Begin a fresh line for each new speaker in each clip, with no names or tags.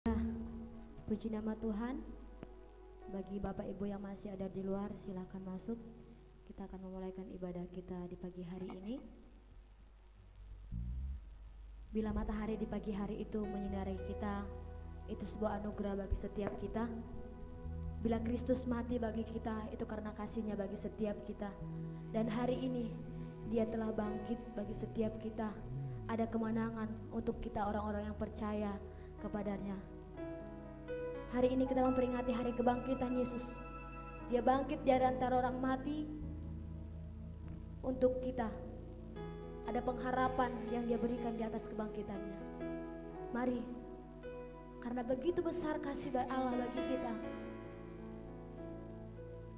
Puji nama Tuhan. Bagi Bapak Ibu yang masih ada di luar, silahkan masuk. Kita akan memulaikan ibadah kita di pagi hari ini. Bila matahari di pagi hari itu menyinari kita, itu sebuah anugerah bagi setiap kita. Bila Kristus mati bagi kita, itu karena kasih-Nya bagi setiap kita. Dan hari ini Dia telah bangkit bagi setiap kita. Ada kemenangan untuk kita orang-orang yang percaya kepadanya. Hari ini kita memperingati hari kebangkitan Yesus. Dia bangkit dari antara orang mati untuk kita. Ada pengharapan yang Dia berikan di atas kebangkitannya. Mari, karena begitu besar kasih Allah bagi kita,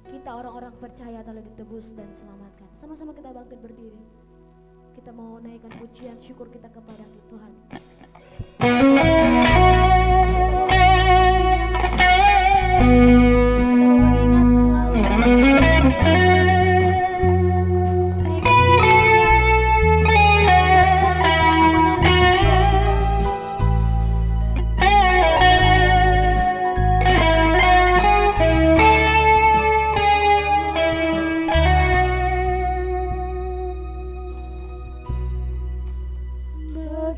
kita orang-orang percaya telah ditebus dan selamatkan. Sama-sama kita bangkit berdiri. Kita mau naikkan pujian syukur kita kepada Tuhan.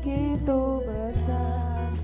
Begitu besar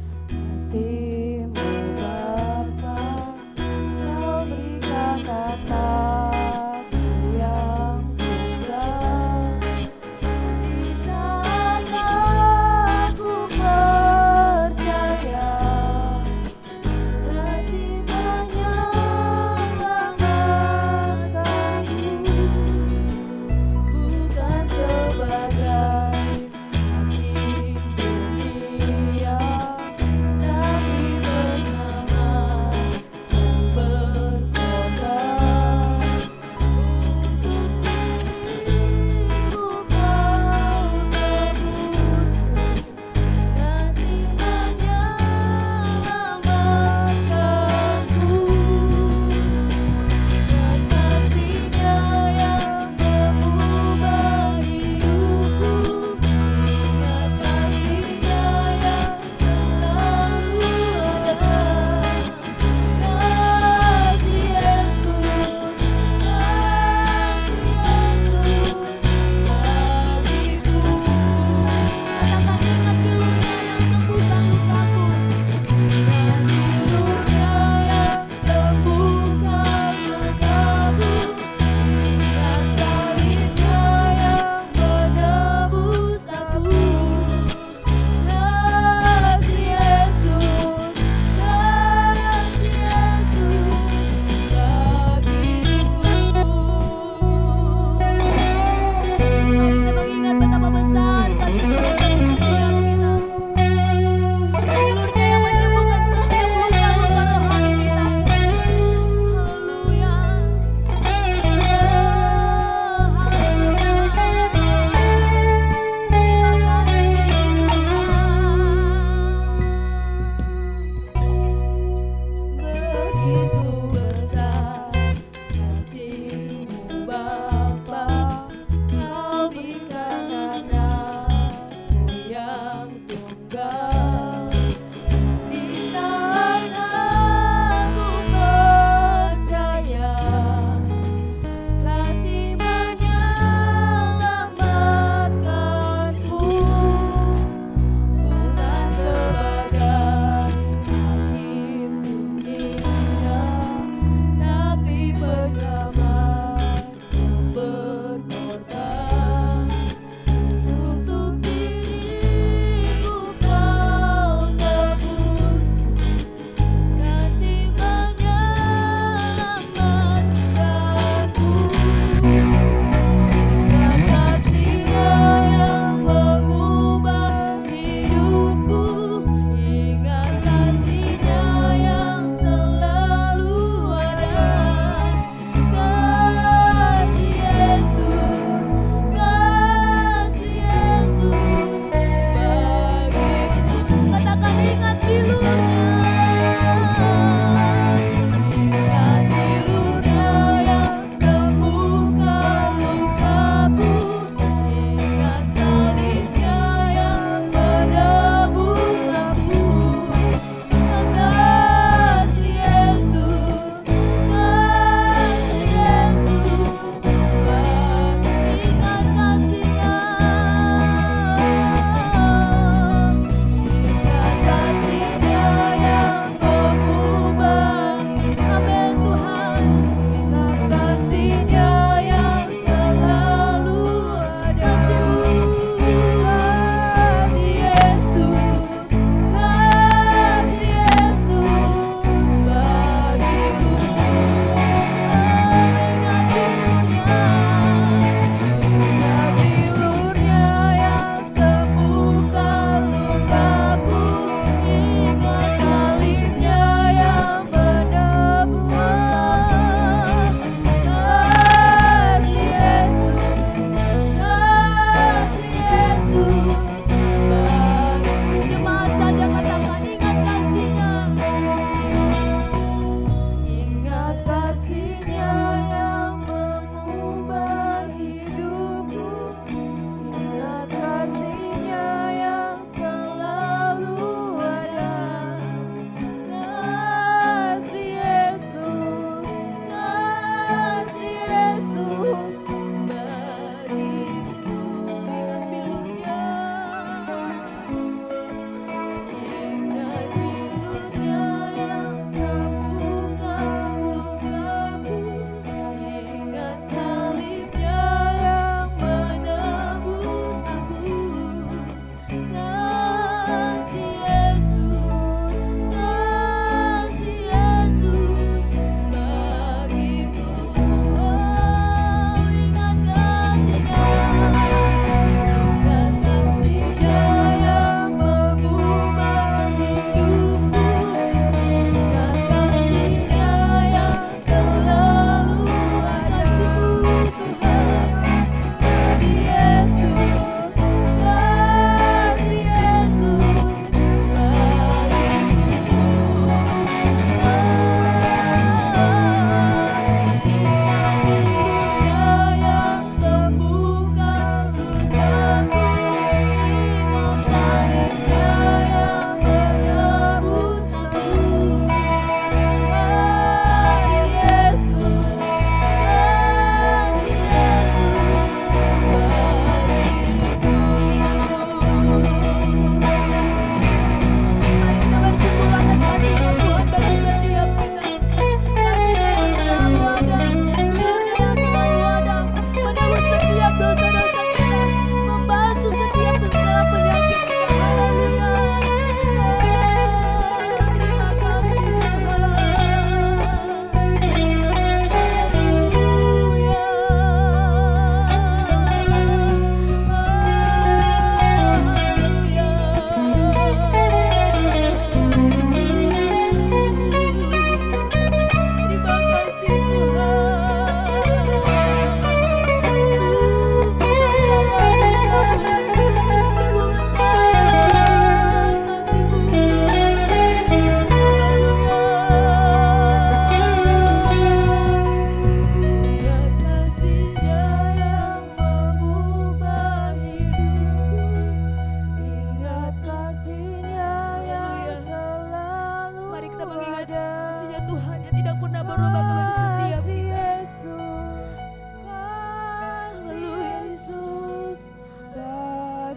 pernah berubah bagi setiap kita.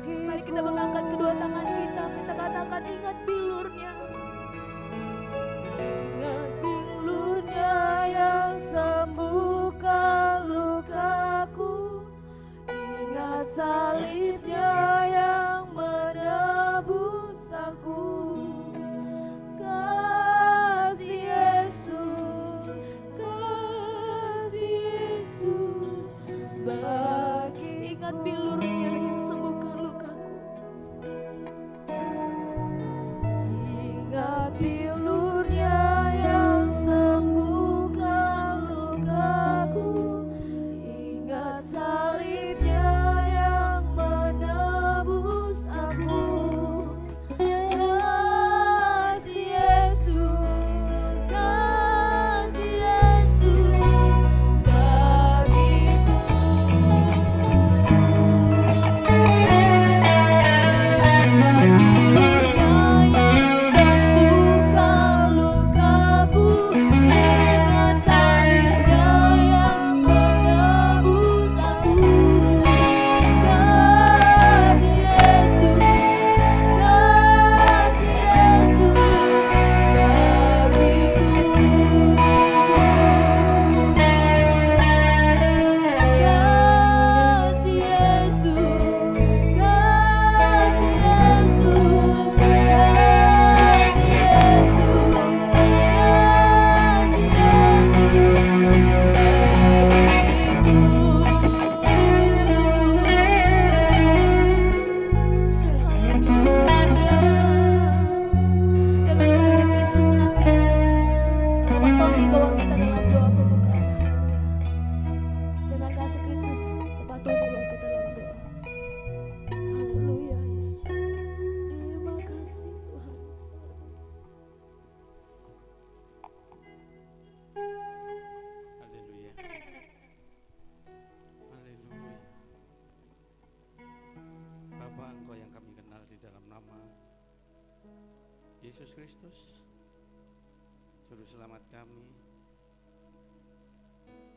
Mari kita mengangkat kedua tangan kita katakan ingat bilurnya. Ingat bilurnya yang sembuhkan lukaku. Ingat salibnya yang menebus aku. Kasih Yesus bagi. Ingat bilurnya yang sembuhkan lukaku. Ingat bilurnya yang sembuhkan lukaku. Ingat salibnya yang menebus aku. Kasih Yesus bagiku.
Yesus Kristus, Juru Selamat kami.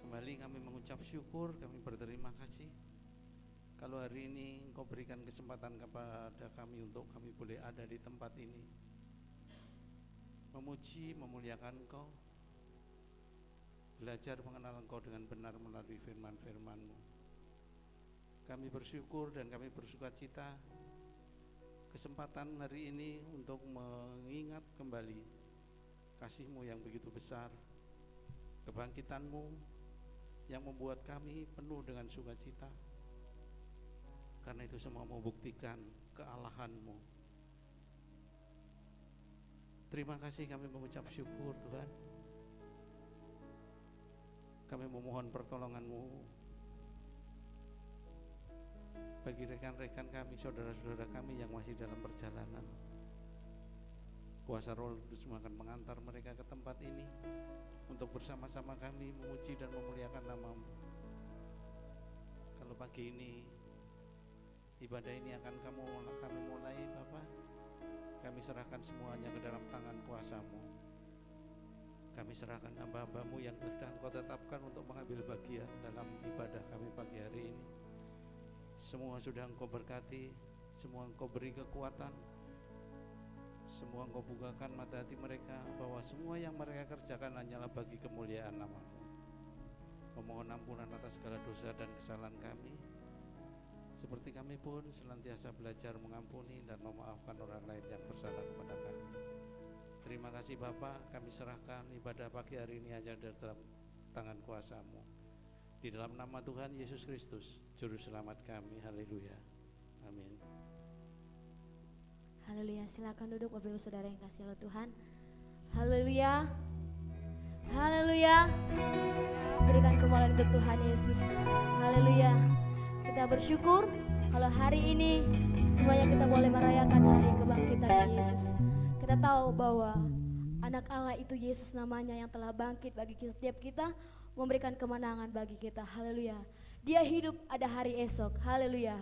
Kembali kami mengucap syukur, kami berterima kasih kalau hari ini Engkau berikan kesempatan kepada kami untuk kami boleh ada di tempat ini, memuji, memuliakan Engkau, belajar mengenal Engkau dengan benar melalui firman-firman-Mu. Kami bersyukur dan kami bersukacita kesempatan hari ini untuk mengingat kembali kasih-Mu yang begitu besar, kebangkitan-Mu yang membuat kami penuh dengan sukacita. Karena itu semua membuktikan kealahan-Mu. Terima kasih, kami mengucap syukur Tuhan. Kami memohon pertolongan-Mu bagi rekan-rekan kami, saudara-saudara kami yang masih dalam perjalanan. Kuasa Roh Kudus akan mengantar mereka ke tempat ini untuk bersama-sama kami memuji dan memuliakan nama-Mu. Kalau pagi ini ibadah ini akan kami mulai, Bapa, kami serahkan semuanya ke dalam tangan kuasa-Mu. Kami serahkan hamba-hamba-Mu yang sudah Engkau tetapkan untuk mengambil bagian dalam ibadah kami pagi hari ini. Semua sudah Engkau berkati, semua Engkau beri kekuatan, semua Engkau bukakan mata hati mereka bahwa semua yang mereka kerjakan hanyalah bagi kemuliaan nama-Mu. Memohon ampunan atas segala dosa dan kesalahan kami, seperti kami pun senantiasa belajar mengampuni dan memaafkan orang lain yang bersalah kepada kami. Terima kasih Bapa, kami serahkan ibadah pagi hari ini hanya dalam tangan kuasa-Mu. Di dalam nama Tuhan Yesus Kristus, Juru Selamat kami. Haleluya. Amin.
Haleluya. Silakan duduk Bapak Ibu Saudara yang kasih oleh Tuhan. Haleluya. Haleluya. Berikan kemuliaan untuk Tuhan Yesus. Haleluya. Kita bersyukur kalau hari ini semuanya kita boleh merayakan hari kebangkitan Yesus. Kita tahu bahwa anak Allah itu Yesus namanya yang telah bangkit bagi setiap kita, memberikan kemenangan bagi kita. Haleluya. Dia hidup, ada hari esok. Haleluya.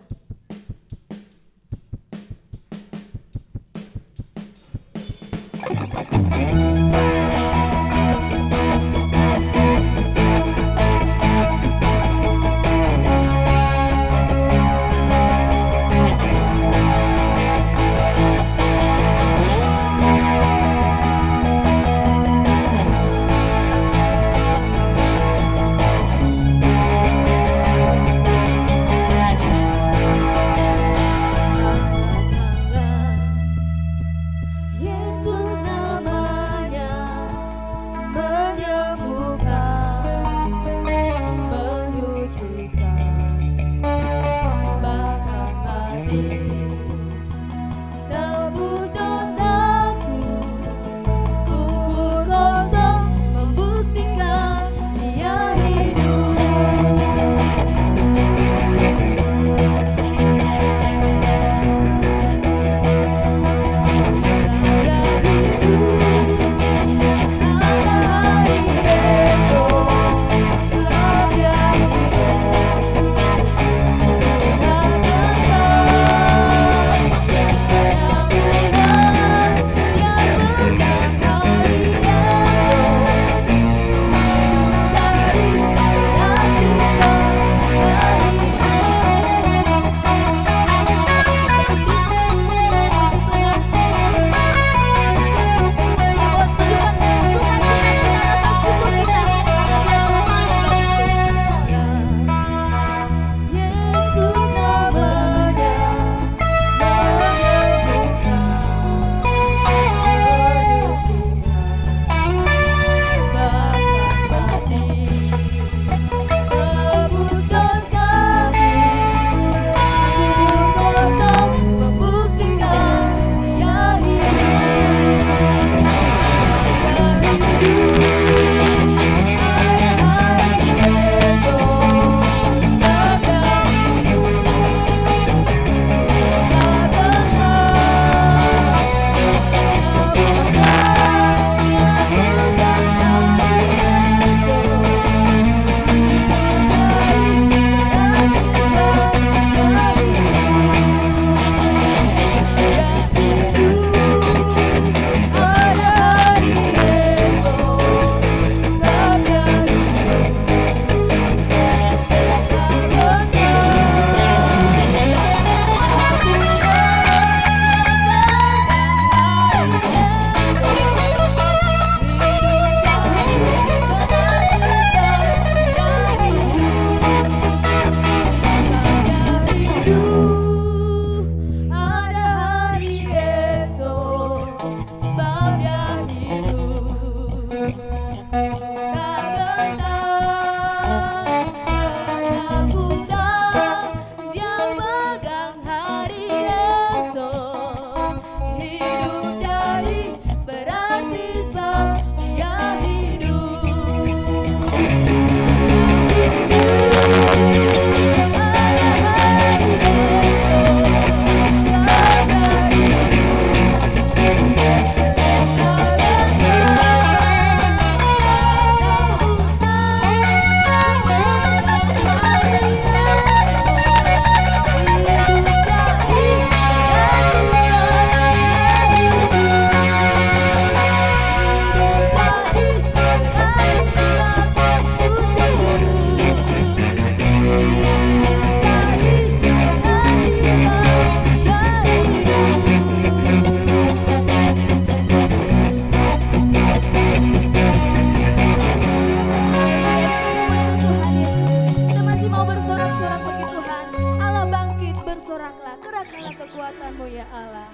Kerahkanlah kekuatan-Mu ya Allah.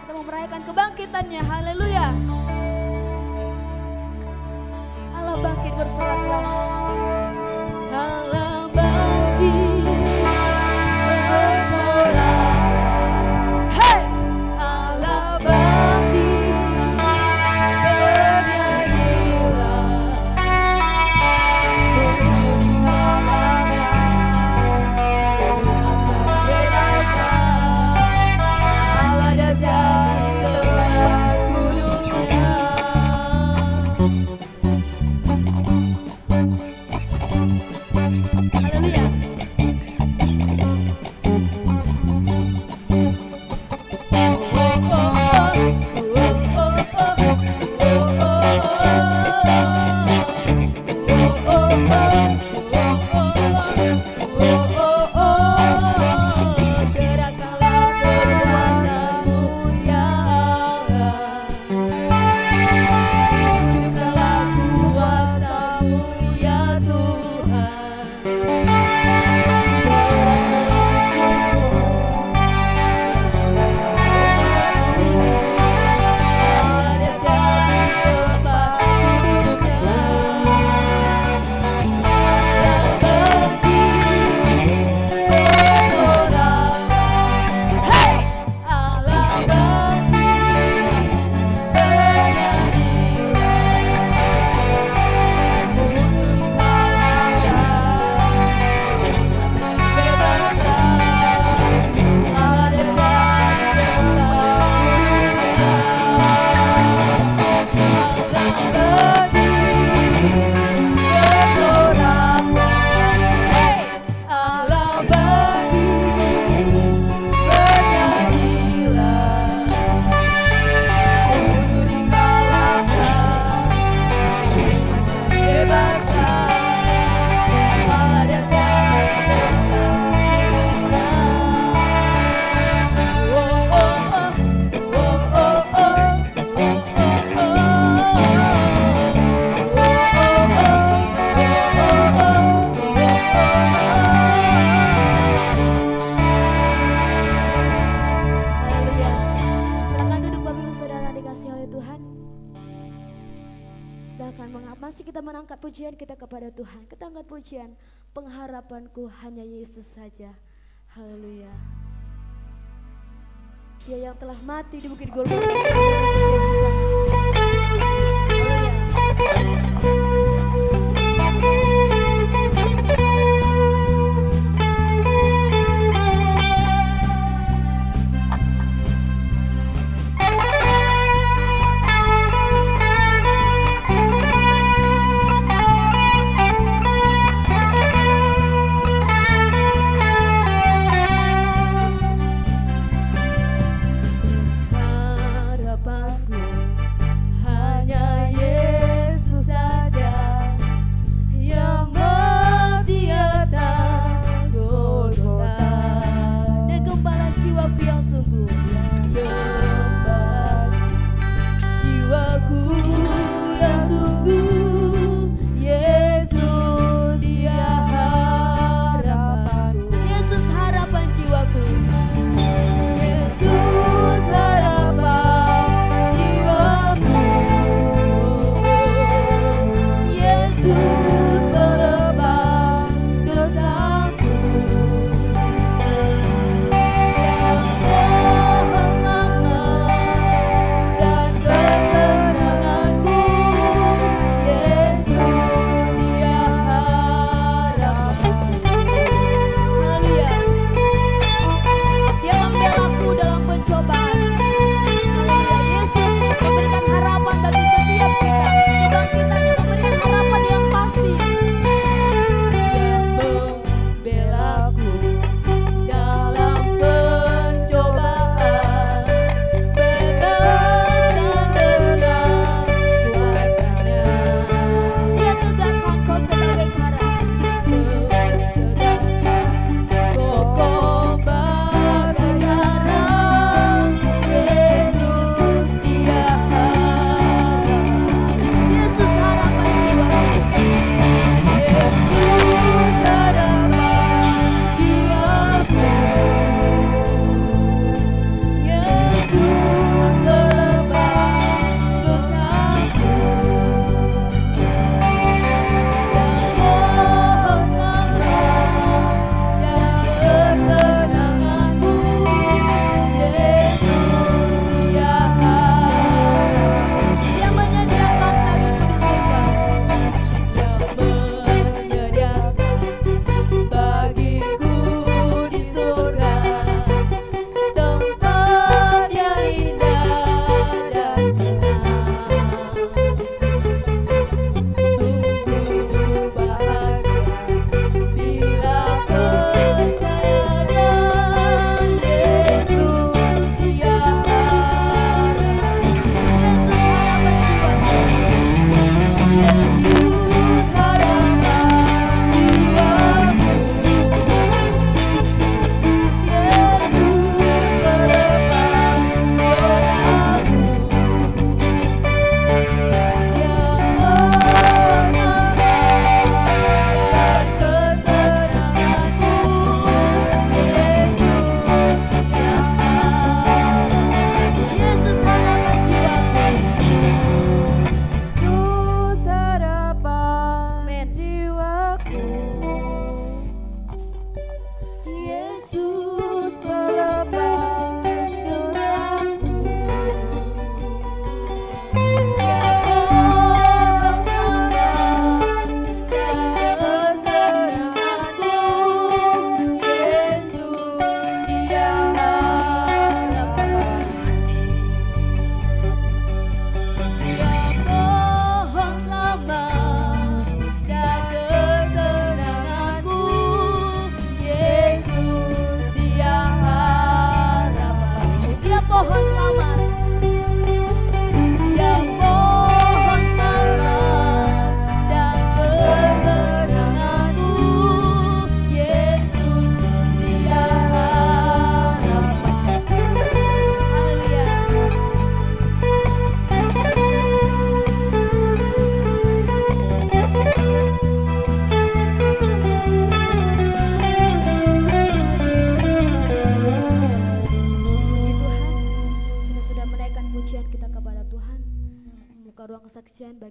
Kita mau merayakan kebangkitannya, haleluya. Allah bangkit, bersoraklah. Allah bangkit, bersoraklah. Hey! Allah bangkit, bernyanyilah. Musuh dikalahkan, akan bebaskan. Allah dahsyat di tempat kudusnya. Haleluya. Gerakkanlah kekuatan-Mu ya Allah. Tunjukkanlah kuasa-Mu ya Tuhan. Masih kita mengangkat pujian kita kepada Tuhan. Kita angkat pujian, pengharapanku hanya Yesus saja. Haleluya. Dia yang telah mati di bukit Golgota. Haleluya.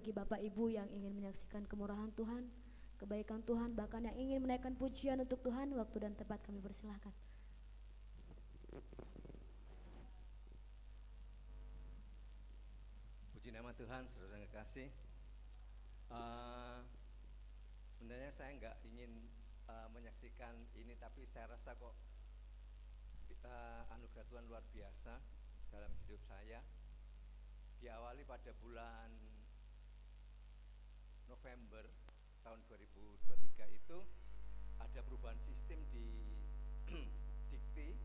bagi Bapak Ibu yang ingin menyaksikan kemurahan Tuhan, kebaikan Tuhan, bahkan yang ingin menaikkan pujian untuk Tuhan, waktu dan tempat kami persilahkan.
Puji nama Tuhan, saudara yang kekasih. Sebenarnya saya nggak ingin menyaksikan ini, tapi saya rasa kok anugerah Tuhan luar biasa dalam hidup saya. Diawali pada bulan November tahun 2023 itu ada perubahan sistem di Dikti,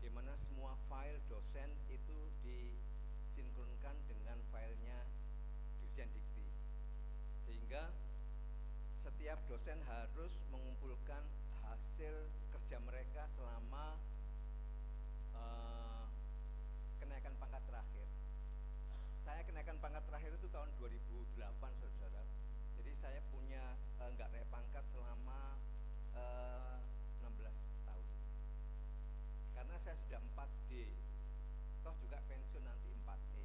di mana semua file dosen itu disinkronkan dengan filenya Dirjen Dikti, sehingga setiap dosen harus mengumpulkan hasil kerja mereka selama kenaikan pangkat terakhir. Saya kenaikan pangkat terakhir itu tahun 2008, saudara. Jadi saya punya nggak naik pangkat selama 16 tahun. Karena saya sudah 4D, toh juga pensiun nanti 4E.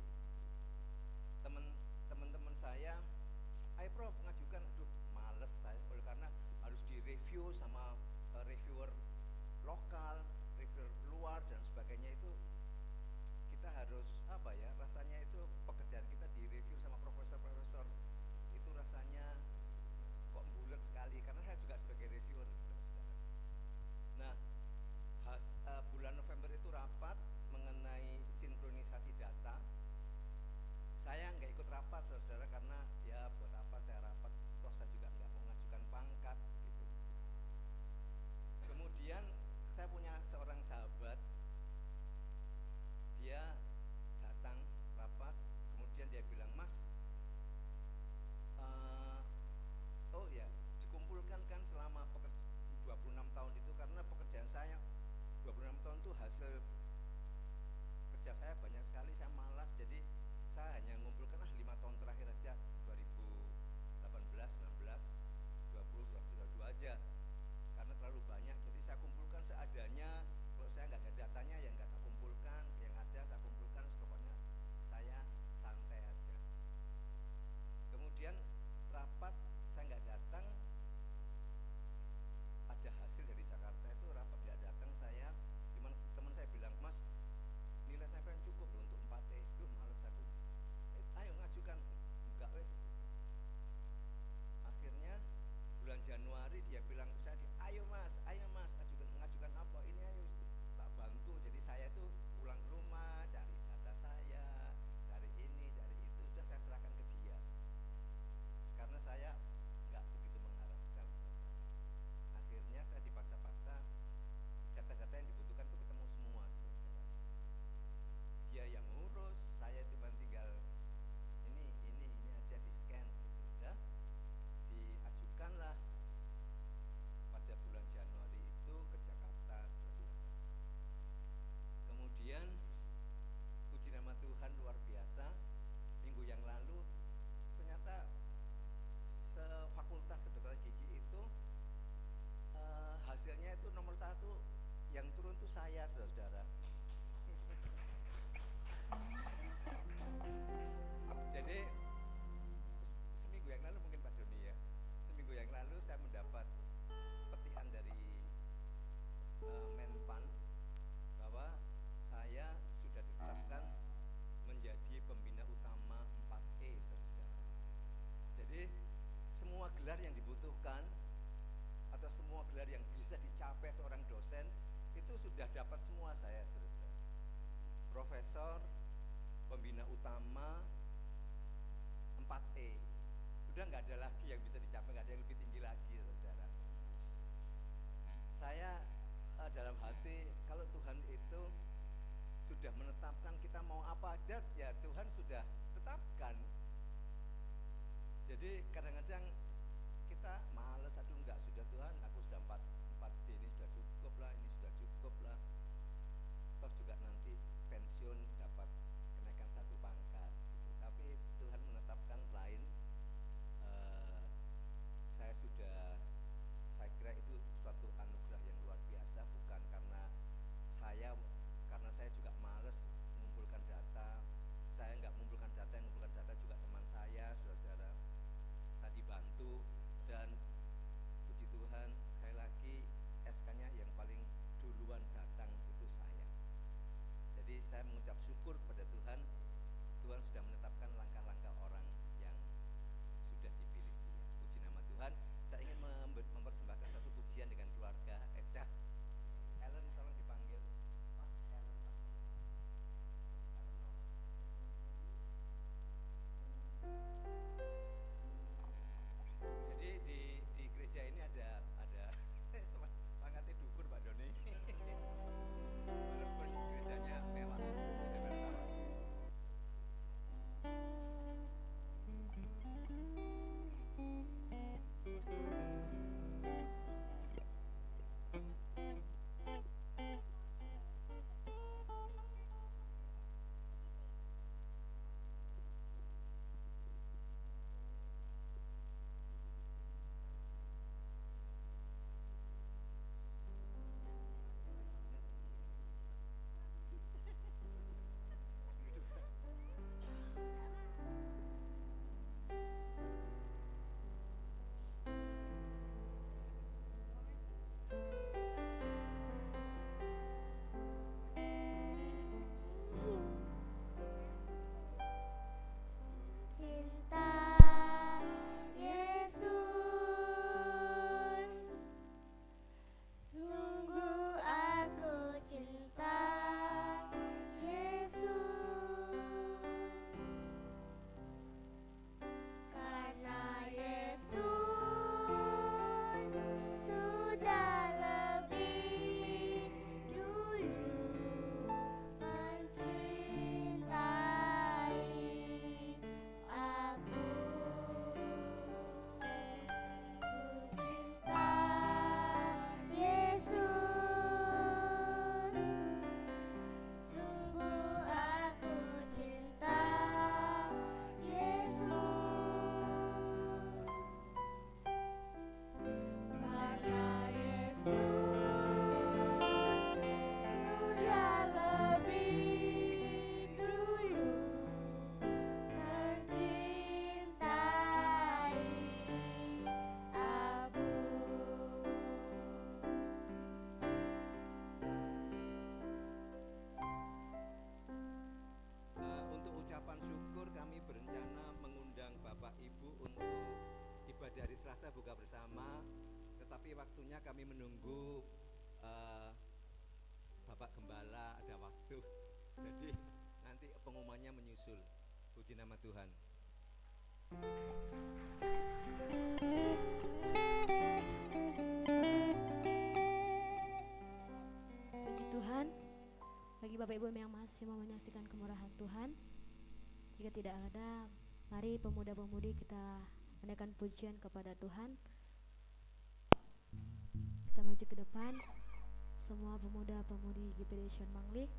Teman-teman saya, ayo Prof ngajukan, aduh males saya, karena harus direview sama reviewer lokal, reviewer luar dan sebagainya. Itu kita harus apa ya, rasanya itu pekerjaan kita direview sama profesor-profesor itu rasanya kok bulat sekali, karena saya juga sebagai reviewer, saudara-saudara. Nah, bulan November itu rapat mengenai sinkronisasi data. Saya nggak ikut rapat, saudara, karena ya buat apa saya rapat, toh saya juga nggak mau mengajukan pangkat gitu. Kemudian saya punya seorang sahabat, dia datang rapat, kemudian dia bilang, Mas, oh ya, dikumpulkan kan selama 26 tahun itu, karena pekerjaan saya 26 tahun itu hasil kerja saya banyak sekali, saya malas, jadi saya hanya mengumpulkan 5 tahun terakhir aja, 2018, 19, 20, 22 aja, karena terlalu banyak, jadi saya kumpulkan seadanya. Kalau saya nggak ada datanya, ya nggak tak kumpulkan, yang ada saya kumpulkan, pokoknya saya santai aja. Kemudian rapat saya nggak datang, ada hasil dari Jakarta itu rapat nggak datang saya, teman saya bilang, Mas, nilai saya kan cukup loh untuk 4E. Duh males aku, ayo ngajukan, enggak wes. Akhirnya bulan Januari dia bilang ke saya, ayo mas, ngajukan apa ini, ayo tak bantu. Jadi saya tuh pulang ke rumah, cari data saya, cari ini, cari itu, sudah saya serahkan ke dia, karena saya nggak begitu mengharapkan. Akhirnya saya dipaksa-paksa, data-data yang dibutuhkan itu ketemu semua, saudara. Dia yang ngurus, saya cuma tinggal ini aja di scan, udah diajukanlah pada bulan Januari itu ke Jakarta, saudara. Kemudian puji nama Tuhan luar biasa, minggu yang lalu ternyata sefakultas kedokteran gigi itu hasilnya itu nomor 1 yang turun tuh saya, saudara. Jadi seminggu yang lalu, mungkin Pak Doni ya, seminggu yang lalu saya mendapat petikan dari Menpan bahwa saya sudah ditetapkan menjadi pembina utama 4E, saudara. Jadi semua gelar yang dibutuhkan atau semua gelar yang bisa dicapai seorang dosen itu sudah dapat semua saya, saudara. Profesor, pembina utama 4E, sudah nggak ada lagi yang bisa dicapai, nggak ada yang lebih tinggi lagi, saudara. Saya dalam hati, kalau Tuhan itu sudah menetapkan kita mau apa aja, ya Tuhan sudah tetapkan. Jadi kadang-kadang kita males, aduh enggak, sudah Tuhan, aku sudah 4D ini sudah cukup lah, ini sudah cukup lah, toh juga nanti pensiun dapat kenaikan 1 pangkat gitu. Tapi Tuhan menetapkan lain. Saya kira itu suatu anugerah yang luar biasa, bukan karena saya juga males mengumpulkan data. Saya nggak mengumpulkan data, yang mengumpulkan data juga teman saya, saudara. jadi hari Selasa buka bersama, tetapi waktunya kami menunggu eh, Bapak Gembala ada waktu. Jadi nanti pengumumannya menyusul. Puji nama Tuhan.
Puji Tuhan, bagi Bapak Ibu yang masih mau menyaksikan kemurahan Tuhan, jika tidak ada, mari pemuda-pemudi kita menaikkan pujian kepada Tuhan. Kita maju ke depan, semua pemuda-pemudi GPD Sion Mangli.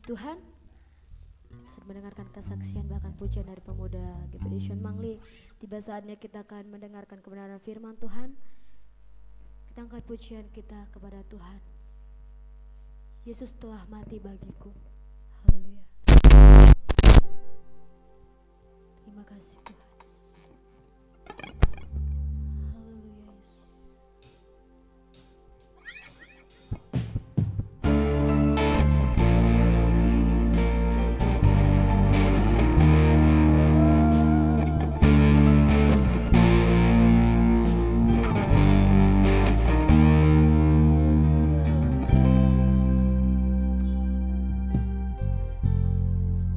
Tuhan, sudah mendengarkan kesaksian bahkan pujian dari pemuda GPD Sean Mangli. Tiba saatnya kita akan mendengarkan kebenaran firman Tuhan. Kita angkat pujian kita kepada Tuhan. Yesus telah mati bagiku. Haleluya. Terima kasih Tuhan. Haleluya Yesus.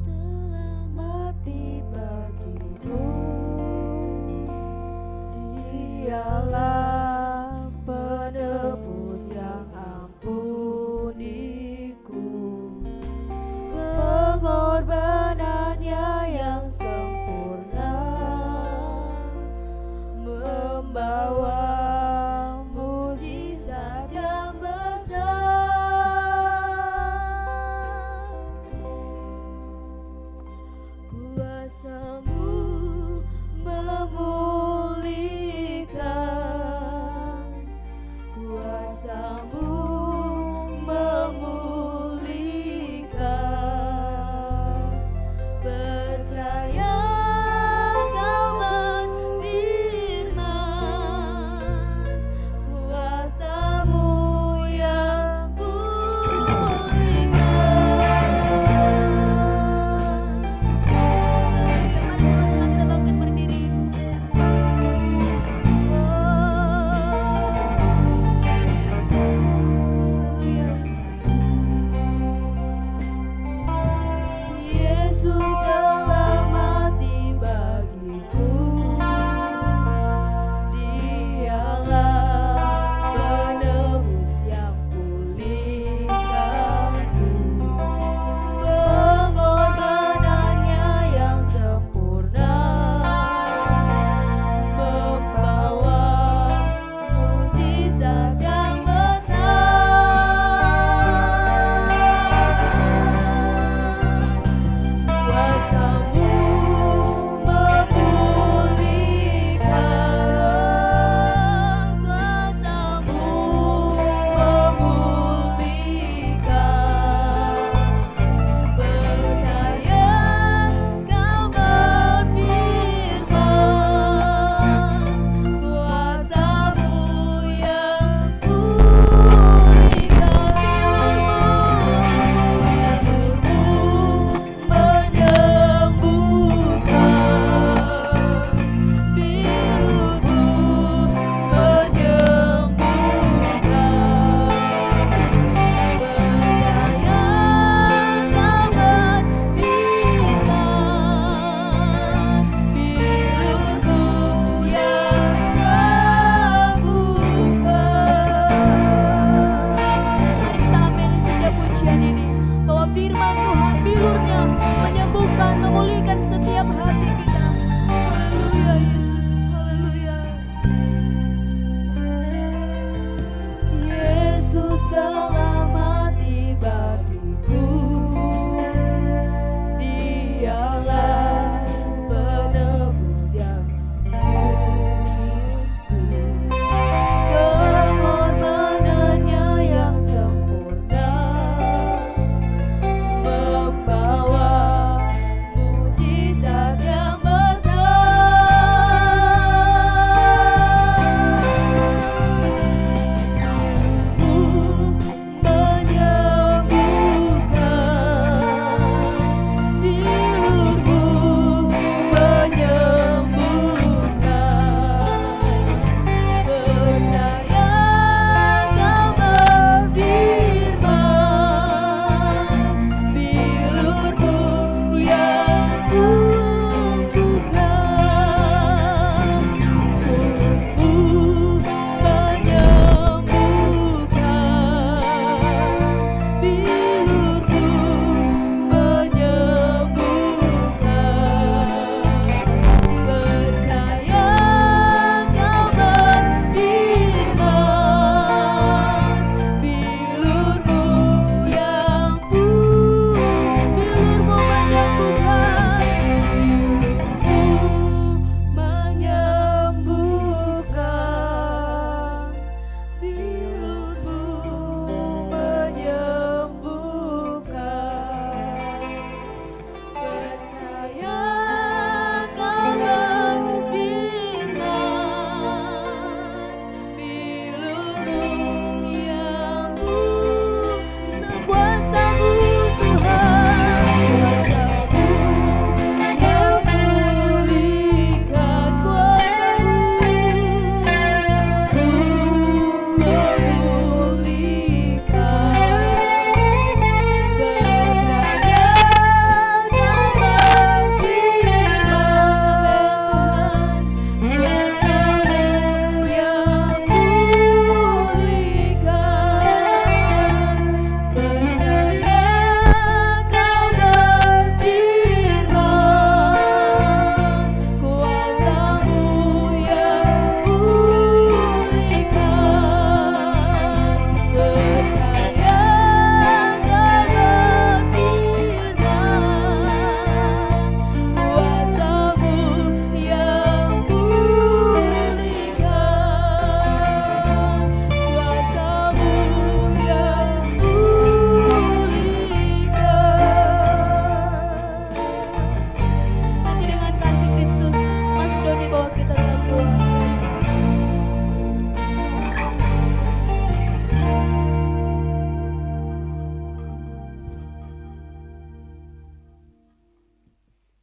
Telah mati bagiku, Dialah penebus yang ampuniku, pengorbanannya yang sempurna membawa mujizat yang besar. Kuasa-Mu memulihkan, kuasa-Mu memulihkan. Percaya Kau berfirman, kuasa-Mu yang pulihkan. Mari sama-sama kita bangkit berdiri. Yesus telah mati bagiku, Dialah penebus yang pulihkanku, pengorbanannya yang sempurna membawa mujizat yang besar. Kuasa-Mu memulihkan, kuasa-Mu memulihkan. Percaya Kau berfirman, kuasa-Mu yang pulihkan. Pilur-Mu menyembuhkan,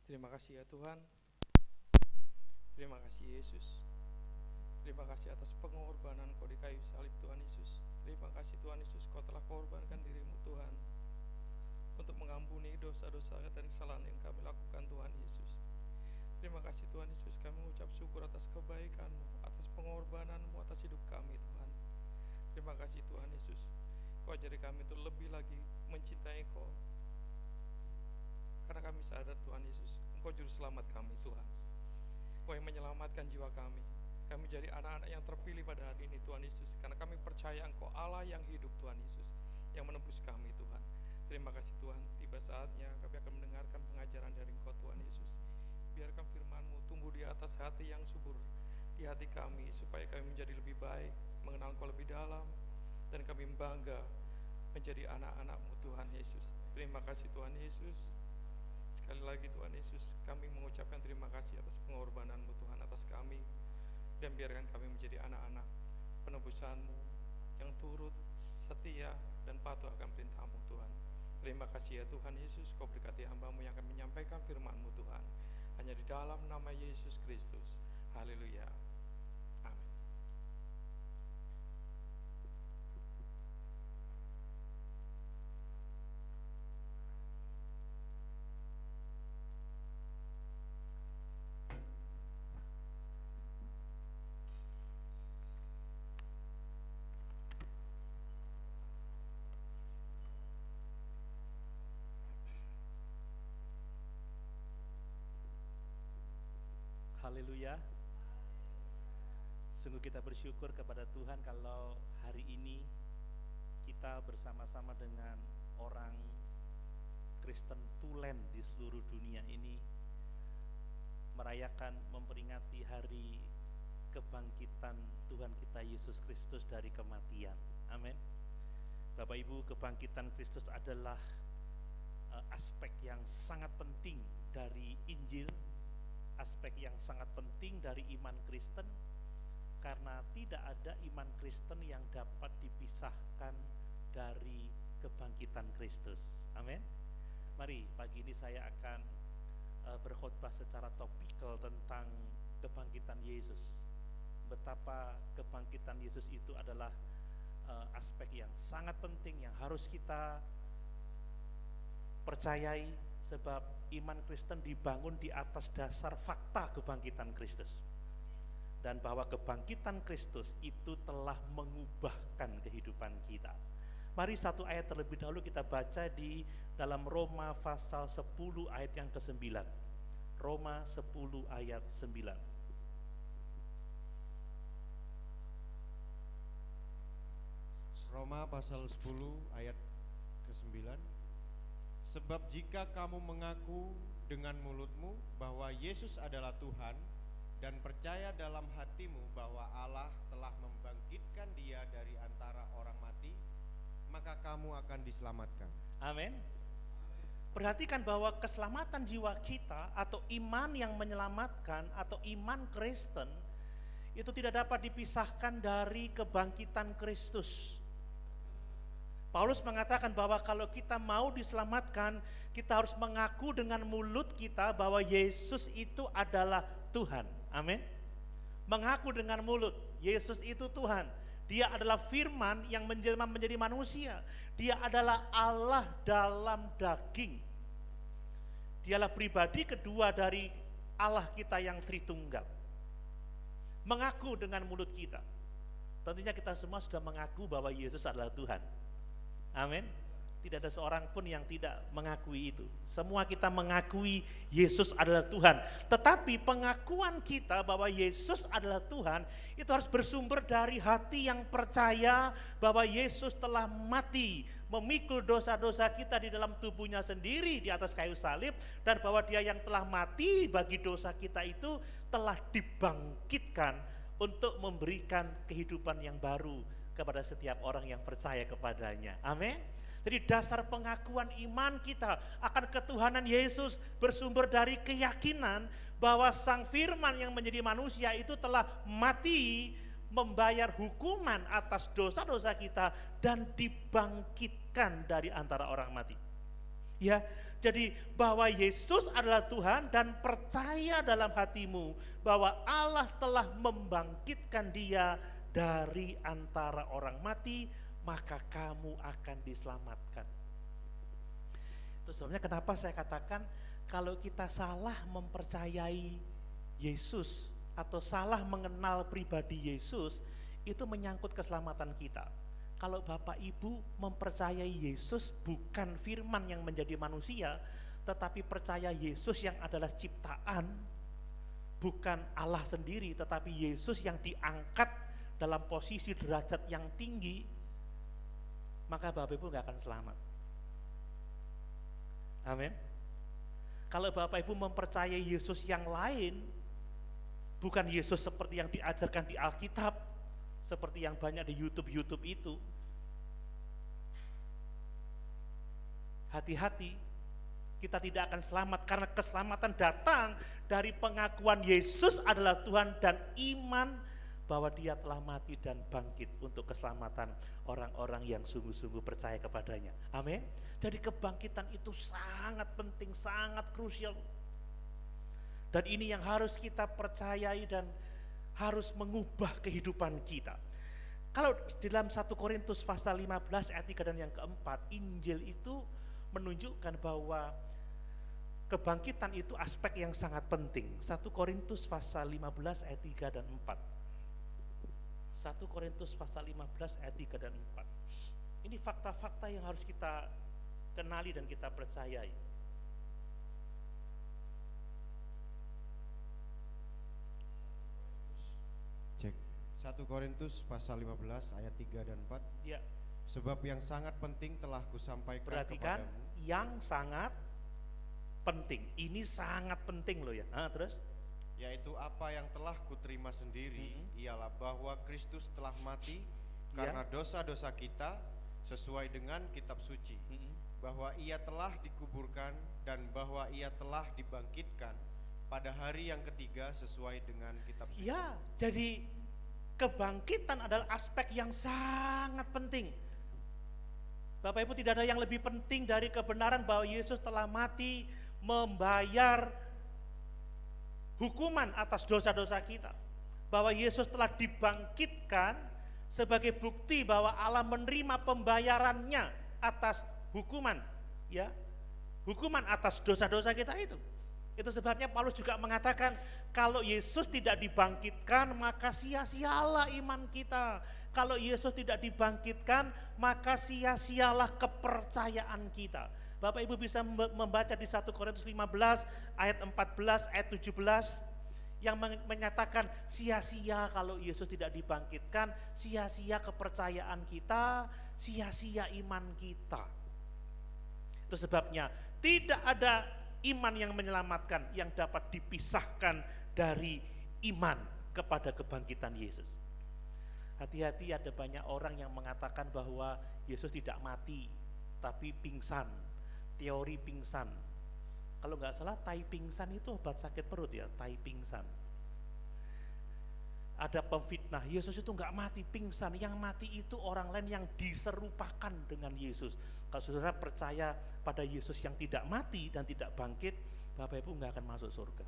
Terima kasih ya Tuhan. Terima kasih Yesus. Terima kasih atas pengorbanan Kau di kayu salib Tuhan Yesus. Terima kasih Tuhan Yesus, Kau telah korbankan dirimu Tuhan untuk mengampuni dosa-dosa dan kesalahan yang kami lakukan Tuhan Yesus. Terima kasih Tuhan Yesus, kami mengucap syukur atas kebaikan-Mu, atas pengorbanan-Mu atas hidup kami Tuhan. Terima kasih Tuhan Yesus, Kau ajari kami untuk lebih lagi mencintai Kau. Karena kami sadar Tuhan Yesus, Engkau juru selamat kami Tuhan. Kau yang menyelamatkan jiwa kami. Kami jadi anak-anak yang terpilih pada hari ini Tuhan Yesus, karena kami percaya Engkau Allah yang hidup Tuhan Yesus, yang menebus kami Tuhan. Terima kasih Tuhan, tiba saatnya kami akan mendengarkan pengajaran dari Engkau Tuhan Yesus. Biarkan firman-Mu tumbuh di atas hati yang subur, di hati kami, supaya kami menjadi lebih baik, mengenal Engkau lebih dalam, dan kami bangga menjadi anak-anak-Mu Tuhan Yesus. Terima kasih Tuhan Yesus. Sekali lagi Tuhan Yesus, kami mengucapkan terima kasih atas pengorbanan-Mu Tuhan atas kami, dan biarkan kami menjadi anak-anak penebusan-Mu yang turut, setia, dan patuh akan perintah-Mu Tuhan. Terima kasih ya Tuhan Yesus, Kau berkati hamba-Mu yang akan menyampaikan firman-Mu Tuhan. Hanya di dalam nama Yesus Kristus. Haleluya. Amin.
Haleluya. Sungguh kita bersyukur kepada Tuhan kalau hari ini kita bersama-sama dengan orang Kristen tulen di seluruh dunia ini merayakan, memperingati hari kebangkitan Tuhan kita Yesus Kristus dari kematian. Amin. Bapak Ibu, kebangkitan Kristus adalah aspek yang sangat penting dari Injil, aspek yang sangat penting dari iman Kristen, karena tidak ada iman Kristen yang dapat dipisahkan dari kebangkitan Kristus. Amin. Mari pagi ini saya akan berkhotbah secara topikal tentang kebangkitan Yesus. Betapa kebangkitan Yesus itu adalah aspek yang sangat penting yang harus kita percayai, sebab iman Kristen dibangun di atas dasar fakta kebangkitan Kristus, dan bahwa kebangkitan Kristus itu telah mengubahkan kehidupan kita. Mari satu ayat terlebih dahulu kita baca di dalam Roma pasal 10 ayat yang ke-9. Roma 10 ayat 9.
Roma pasal 10 ayat ke-9. Sebab jika kamu mengaku dengan mulutmu bahwa Yesus adalah Tuhan dan percaya dalam hatimu bahwa Allah telah membangkitkan Dia dari antara orang mati, maka kamu akan diselamatkan.
Amin. Perhatikan bahwa keselamatan jiwa kita atau iman yang menyelamatkan atau iman Kristen itu tidak dapat dipisahkan dari kebangkitan Kristus. Paulus mengatakan bahwa kalau kita mau diselamatkan, kita harus mengaku dengan mulut kita bahwa Yesus itu adalah Tuhan. Amin. Mengaku dengan mulut, Yesus itu Tuhan. Dia adalah firman yang menjelma menjadi manusia. Dia adalah Allah dalam daging. Dialah pribadi kedua dari Allah kita yang Tritunggal. Mengaku dengan mulut kita. Tentunya kita semua sudah mengaku bahwa Yesus adalah Tuhan. Amin. Tidak ada seorang pun yang tidak mengakui itu. Semua kita mengakui Yesus adalah Tuhan. Tetapi pengakuan kita bahwa Yesus adalah Tuhan itu harus bersumber dari hati yang percaya bahwa Yesus telah mati, memikul dosa-dosa kita di dalam tubuhnya sendiri di atas kayu salib, dan bahwa Dia yang telah mati bagi dosa kita itu telah dibangkitkan untuk memberikan kehidupan yang baru kepada setiap orang yang percaya kepadanya. Amin. Jadi dasar pengakuan iman kita akan ketuhanan Yesus bersumber dari keyakinan bahwa Sang Firman yang menjadi manusia itu telah mati, membayar hukuman atas dosa-dosa kita, dan dibangkitkan dari antara orang mati. Ya, jadi bahwa Yesus adalah Tuhan dan percaya dalam hatimu bahwa Allah telah membangkitkan dia dari antara orang mati, maka kamu akan diselamatkan. Itu sebabnya kenapa saya katakan kalau kita salah mempercayai Yesus atau salah mengenal pribadi Yesus, itu menyangkut keselamatan kita. Kalau Bapak Ibu mempercayai Yesus bukan firman yang menjadi manusia, tetapi percaya Yesus yang adalah ciptaan, bukan Allah sendiri, tetapi Yesus yang diangkat dalam posisi derajat yang tinggi, maka Bapak Ibu nggak akan selamat. Amin. Kalau Bapak Ibu mempercayai Yesus yang lain, bukan Yesus seperti yang diajarkan di Alkitab, seperti yang banyak di YouTube itu, hati-hati, kita tidak akan selamat karena keselamatan datang dari pengakuan Yesus adalah Tuhan dan iman bahwa dia telah mati dan bangkit untuk keselamatan orang-orang yang sungguh-sungguh percaya kepadanya. Amin. Jadi kebangkitan itu sangat penting, sangat krusial. Dan ini yang harus kita percayai dan harus mengubah kehidupan kita. Kalau di dalam 1 Korintus pasal 15 ayat 3 dan yang keempat, Injil itu menunjukkan bahwa kebangkitan itu aspek yang sangat penting. 1 Korintus pasal 15 ayat 3 dan 4. 1 Korintus pasal 15 ayat 3 dan 4. Ini fakta-fakta yang harus kita kenali dan kita percayai.
Cek. 1 Korintus pasal 15 ayat 3 dan 4.
Ya,
Sebab yang sangat penting telah kusampaikan
perhatikan
kepadamu.
yang sangat penting. Ini sangat penting loh ya. Terus
Yaitu apa yang telah kuterima sendiri, ialah bahwa Kristus telah mati karena dosa-dosa kita sesuai dengan kitab suci, bahwa ia telah dikuburkan dan bahwa ia telah dibangkitkan pada hari yang ketiga sesuai dengan kitab suci.
ya, jadi kebangkitan adalah aspek yang sangat penting. Bapak Ibu, tidak ada yang lebih penting dari kebenaran bahwa Yesus telah mati membayar hukuman atas dosa-dosa kita. Bahwa Yesus telah dibangkitkan sebagai bukti bahwa Allah menerima pembayarannya atas hukuman, ya. Hukuman atas dosa-dosa kita itu. Itu sebabnya Paulus juga mengatakan kalau Yesus tidak dibangkitkan maka sia-sialah iman kita. Kalau Yesus tidak dibangkitkan maka sia-sialah kepercayaan kita. Bapak Ibu bisa membaca di 1 Korintus 15 ayat 14 ayat 17 yang menyatakan sia-sia kalau Yesus tidak dibangkitkan, sia-sia kepercayaan kita, sia-sia iman kita. Itu sebabnya tidak ada iman yang menyelamatkan yang dapat dipisahkan dari iman kepada kebangkitan Yesus. Hati-hati, ada banyak orang yang mengatakan bahwa Yesus tidak mati tapi pingsan, teori pingsan. Kalau nggak salah tai pingsan itu obat sakit perut ya, tai pingsan. Ada pemfitnah, Yesus itu nggak mati, pingsan. Yang mati itu orang lain yang diserupakan dengan Yesus. Kalau saudara percaya pada Yesus yang tidak mati dan tidak bangkit, Bapak Ibu nggak akan masuk surga.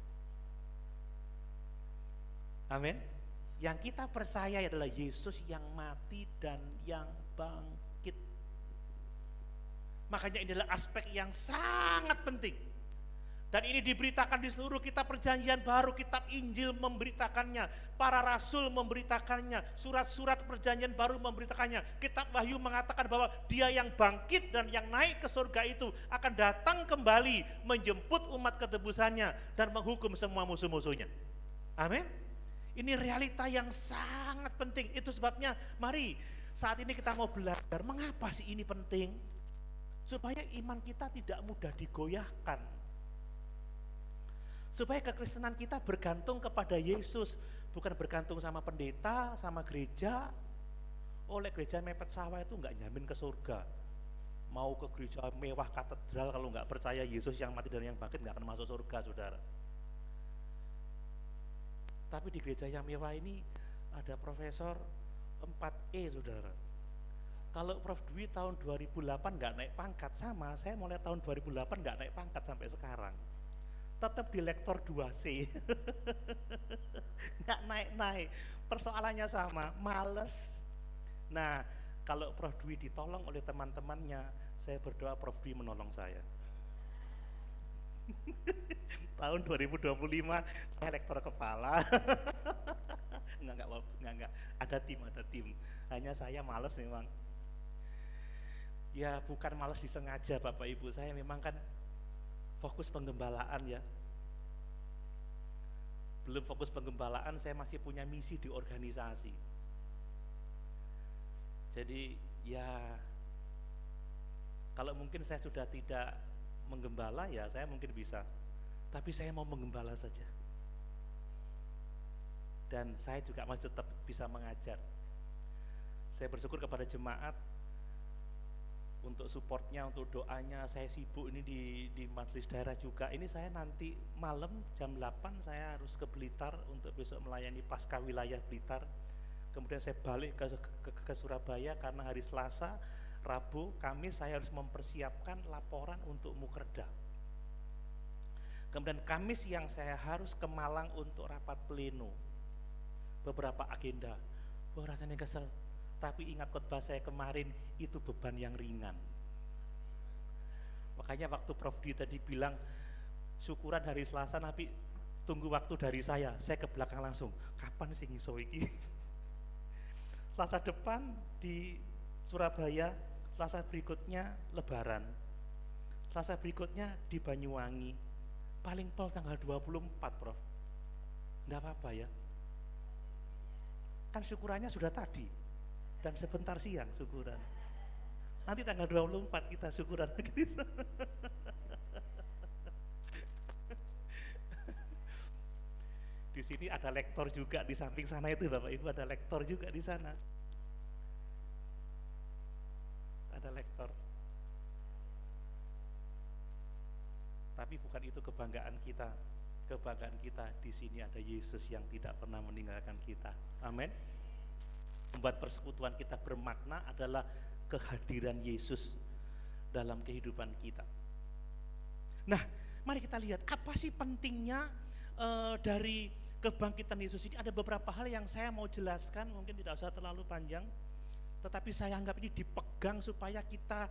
Amin. Yang kita percaya adalah Yesus yang mati dan yang bangkit. Makanya ini adalah aspek yang sangat penting. Dan ini diberitakan di seluruh kitab perjanjian baru, kitab Injil memberitakannya, para rasul memberitakannya, surat-surat perjanjian baru memberitakannya. Kitab Wahyu mengatakan bahwa dia yang bangkit dan yang naik ke surga itu akan datang kembali menjemput umat ketebusannya dan menghukum semua musuh-musuhnya. Amin. Ini realita yang sangat penting. Itu sebabnya mari saat ini kita mau belajar mengapa sih ini penting, supaya iman kita tidak mudah digoyahkan, supaya kekristenan kita bergantung kepada Yesus, bukan bergantung sama pendeta, sama gereja. Oleh gereja mepet sawah itu nggak nyamin ke surga. Mau ke gereja mewah katedral, kalau nggak percaya Yesus yang mati dan yang bangkit nggak akan masuk surga, saudara. Tapi di gereja yang mewah ini ada profesor 4E, saudara. Kalau Prof Dwi tahun 2008 nggak naik pangkat, sama saya mulai tahun 2008 nggak naik pangkat sampai sekarang. Tetap di lektor 2C. Nggak naik-naik. Persoalannya sama, males. Nah, kalau Prof Dwi ditolong oleh teman-temannya, saya berdoa Prof Dwi menolong saya. Tahun 2025 saya lektor kepala. Enggak. Ada tim. Hanya saya males memang. Ya bukan males disengaja Bapak Ibu, saya memang kan fokus penggembalaan ya. Belum fokus penggembalaan, saya masih punya misi di organisasi. Jadi ya kalau mungkin saya sudah tidak menggembala ya saya mungkin bisa. Tapi saya mau menggembala saja. Dan saya juga masih tetap bisa mengajar. Saya bersyukur kepada jemaat untuk supportnya, untuk doanya. Saya sibuk ini di majelis daerah juga. Ini saya nanti malam jam 8 saya harus ke Blitar untuk besok melayani Pasca Wilayah Blitar. Kemudian saya balik ke Surabaya karena hari Selasa, Rabu, Kamis saya harus mempersiapkan laporan untuk Mukerda. Kemudian Kamis yang saya harus ke Malang untuk rapat pleno. Beberapa agenda. Wah rasanya kesel. Tapi ingat khotbah saya kemarin, itu beban yang ringan. Makanya waktu Prof Di tadi bilang syukuran hari Selasa, tapi tunggu waktu dari saya ke belakang langsung. Kapan sih ngiso iki? Selasa depan di Surabaya, Selasa berikutnya Lebaran, Selasa berikutnya di Banyuwangi. Paling pol tanggal 24 Prof. Enggak apa-apa ya. Kan syukurannya sudah tadi. Dan sebentar siang syukuran. Nanti tanggal 24 kita syukuran lagi. Di sini ada lektor juga di samping sana itu Bapak Ibu, ada lektor juga di sana. Ada lektor. Tapi bukan itu kebanggaan kita. Kebanggaan kita di sini ada Yesus yang tidak pernah meninggalkan kita. Amin. Membuat persekutuan kita bermakna adalah kehadiran Yesus dalam kehidupan kita. Nah, mari kita lihat apa sih pentingnya dari kebangkitan Yesus ini. Ada beberapa hal yang saya mau jelaskan, mungkin tidak usah terlalu panjang, tetapi saya anggap ini dipegang supaya kita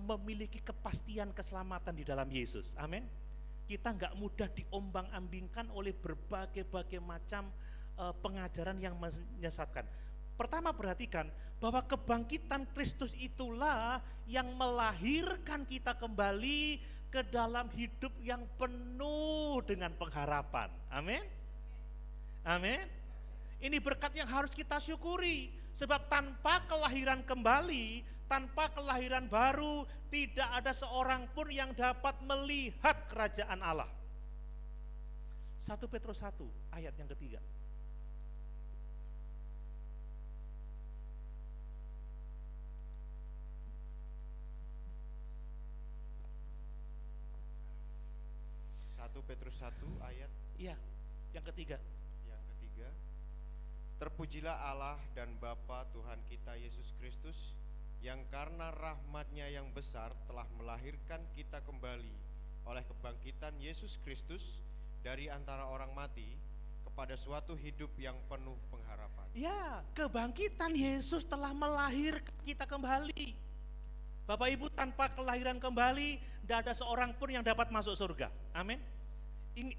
memiliki kepastian keselamatan di dalam Yesus. Amin. Kita nggak mudah diombang-ambingkan oleh berbagai macam pengajaran yang menyesatkan. Pertama, perhatikan bahwa kebangkitan Kristus itulah yang melahirkan kita kembali ke dalam hidup yang penuh dengan pengharapan. Amin. Amin. Ini berkat yang harus kita syukuri, sebab tanpa kelahiran kembali, tanpa kelahiran baru, tidak ada seorang pun yang dapat melihat kerajaan Allah. 1 Petrus 1 ayat yang ketiga.
Petrus 1 ayat
Iya, yang ketiga.
Terpujilah Allah dan Bapa Tuhan kita Yesus Kristus, yang karena rahmat-Nya yang besar telah melahirkan kita kembali oleh kebangkitan Yesus Kristus dari antara orang mati kepada suatu hidup yang penuh pengharapan.
Ya, kebangkitan Yesus telah melahirkan kita kembali. Bapak Ibu, tanpa kelahiran kembali tidak ada seorang pun yang dapat masuk surga. Amin.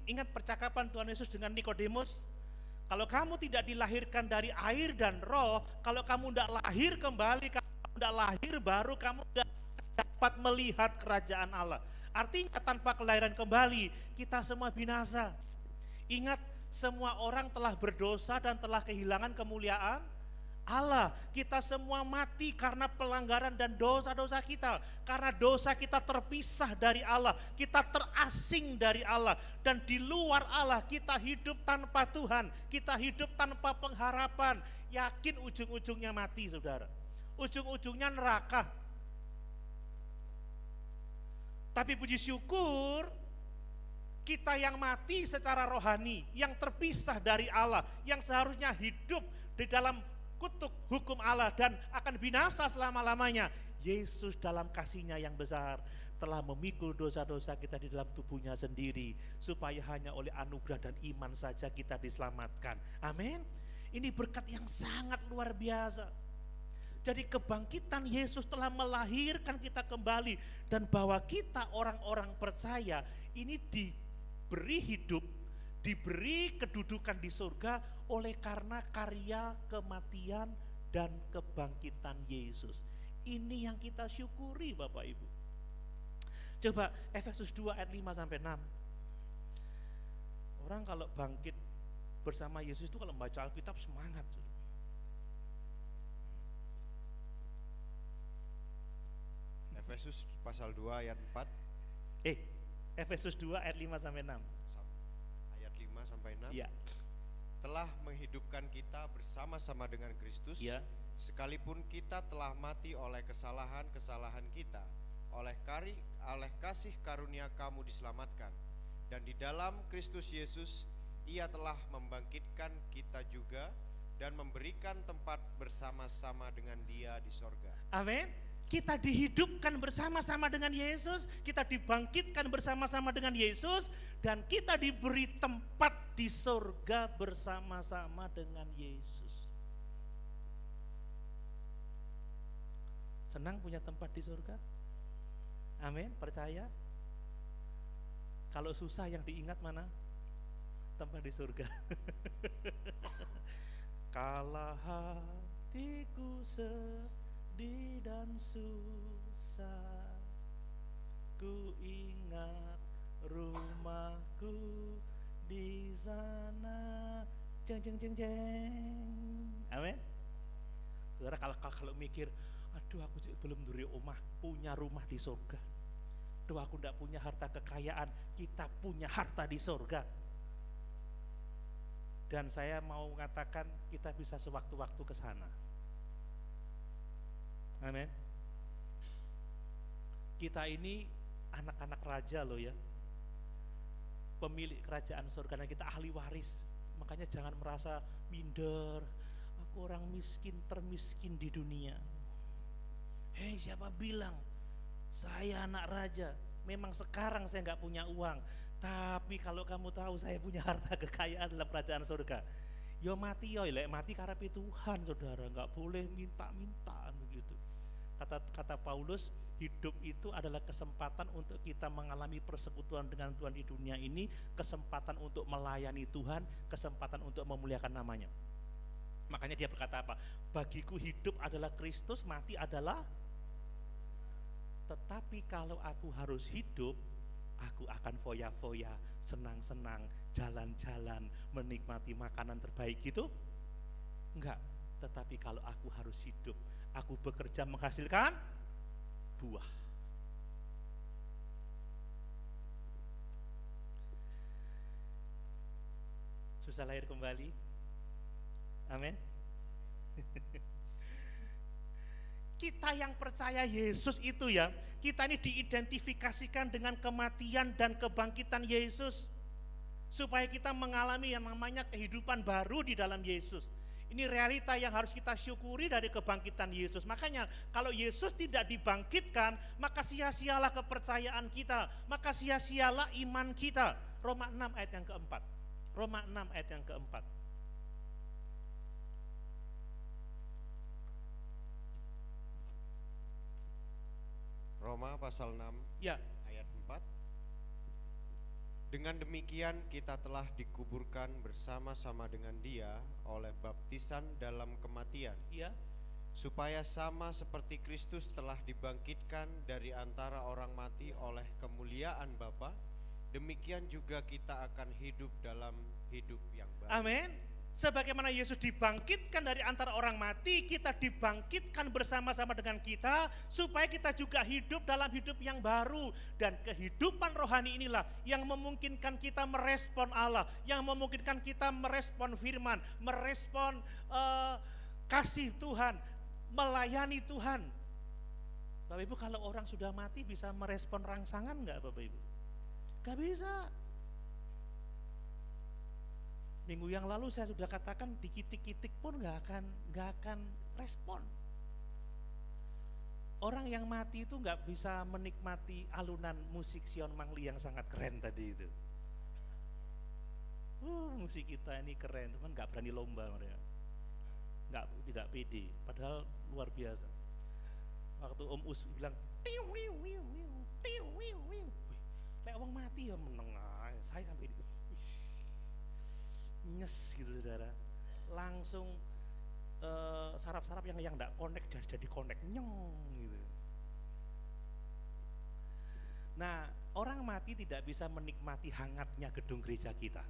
Ingat percakapan Tuhan Yesus dengan Nikodemus, kalau kamu tidak dilahirkan dari air dan roh, kalau kamu tidak lahir kembali, kamu tidak lahir baru, kamu tidak dapat melihat kerajaan Allah. Artinya tanpa kelahiran kembali, kita semua binasa. Ingat, semua orang telah berdosa dan telah kehilangan kemuliaan Allah. Kita semua mati karena pelanggaran dan dosa-dosa kita. Karena dosa kita terpisah dari Allah, kita terasing dari Allah, dan di luar Allah kita hidup tanpa Tuhan, kita hidup tanpa pengharapan. Yakin ujung-ujungnya mati, saudara. Ujung-ujungnya neraka. Tapi puji syukur, kita yang mati secara rohani, yang terpisah dari Allah, yang seharusnya hidup di dalam kutuk hukum Allah dan akan binasa selama-lamanya. Yesus dalam kasih-Nya yang besar telah memikul dosa-dosa kita di dalam tubuh-Nya sendiri, supaya hanya oleh anugerah dan iman saja kita diselamatkan. Amin. Ini berkat yang sangat luar biasa. Jadi kebangkitan Yesus telah melahirkan kita kembali, dan bahwa kita orang-orang percaya ini diberi hidup, diberi kedudukan di surga oleh karena karya kematian dan kebangkitan Yesus. Ini yang kita syukuri Bapak Ibu. Coba Efesus 2 ayat 5 sampai 6. Orang kalau bangkit bersama Yesus itu kalau membaca Alkitab semangat.
Efesus pasal 2 ayat 4.
Efesus 2 ayat 5 sampai 6.
Ayat 5 sampai 6.
Iya.
Telah menghidupkan kita bersama-sama dengan Kristus,
Iya.
sekalipun kita telah mati oleh kesalahan-kesalahan kita, oleh kasih karunia kamu diselamatkan, dan di dalam Kristus Yesus Ia telah membangkitkan kita juga dan memberikan tempat bersama-sama dengan Dia di sorga.
Amin. Kita dihidupkan bersama-sama dengan Yesus, kita dibangkitkan bersama-sama dengan Yesus, dan kita diberi tempat di sorga bersama-sama dengan Yesus. Senang punya tempat di sorga? Amin, percaya? Kalau susah yang diingat mana? Tempat di surga. Kala hatiku sedih dan susah, ku ingat rumahku di sana. Jeng jeng jeng jeng. Amin. Saudara, kalau mikir, aduh aku belum duri omah, punya rumah di surga. Aduh aku tidak punya harta kekayaan, kita punya harta di surga. Dan saya mau mengatakan kita bisa sewaktu-waktu ke sana. Amin. Kita ini anak-anak raja loh ya, pemilik kerajaan surga, dan kita ahli waris. Makanya jangan merasa minder, aku orang miskin termiskin di dunia. Hei, siapa bilang saya anak raja? Memang sekarang saya nggak punya uang, tapi kalau kamu tahu saya punya harta kekayaan dalam kerajaan surga. Yo mati yo, lek mati karepe Tuhan saudara, nggak boleh minta-mintaan begitu. Kata Paulus, hidup itu adalah kesempatan untuk kita mengalami persekutuan dengan Tuhan di dunia ini, kesempatan untuk melayani Tuhan, kesempatan untuk memuliakan namanya. Makanya dia berkata apa? Bagiku hidup adalah Kristus, mati adalah. Tetapi kalau aku harus hidup, aku akan foya-foya, senang-senang, jalan-jalan, menikmati makanan terbaik gitu? Enggak. Tetapi kalau aku harus hidup, aku bekerja menghasilkan buah. Sudah lahir kembali? Amin. Kita yang percaya Yesus itu ya, kita ini diidentifikasikan dengan kematian dan kebangkitan Yesus, supaya kita mengalami yang namanya kehidupan baru di dalam Yesus. Ini realita yang harus kita syukuri dari kebangkitan Yesus. Makanya kalau Yesus tidak dibangkitkan, maka sia-sialah kepercayaan kita, maka sia-sialah iman kita. Roma 6 ayat yang keempat. Roma 6 ayat yang keempat.
Roma pasal 6
Ya,
ayat 4. Dengan demikian kita telah dikuburkan bersama-sama dengan Dia oleh baptisan dalam kematian,
ya.
supaya sama seperti Kristus telah dibangkitkan dari antara orang mati oleh kemuliaan Bapa, demikian juga kita akan hidup dalam hidup yang baru.
Amin. Sebagaimana Yesus dibangkitkan dari antara orang mati, kita dibangkitkan bersama-sama dengan kita, supaya kita juga hidup dalam hidup yang baru. Dan kehidupan rohani inilah yang memungkinkan kita merespon Allah, yang memungkinkan kita merespon firman, merespon kasih Tuhan, melayani Tuhan. Bapak Ibu, kalau orang sudah mati bisa merespon rangsangan enggak Bapak Ibu? Gak bisa. Minggu yang lalu saya sudah katakan dikitik-kitik pun nggak akan respon. Orang yang mati itu nggak bisa menikmati alunan musik Sion Mangli yang sangat keren tadi itu. Musik kita ini keren, cuman nggak berani lomba mereka. Tidak pede, padahal luar biasa. Waktu Om Us bilang, tiu wiu wiu wiu, tiu wiu wiu. Kayak orang mati ya meneng. Saya sampai ini, nyes gitu saudara. Langsung saraf-saraf yang enggak connect jadi connect, nyeng gitu. Nah, orang mati tidak bisa menikmati hangatnya gedung gereja kita.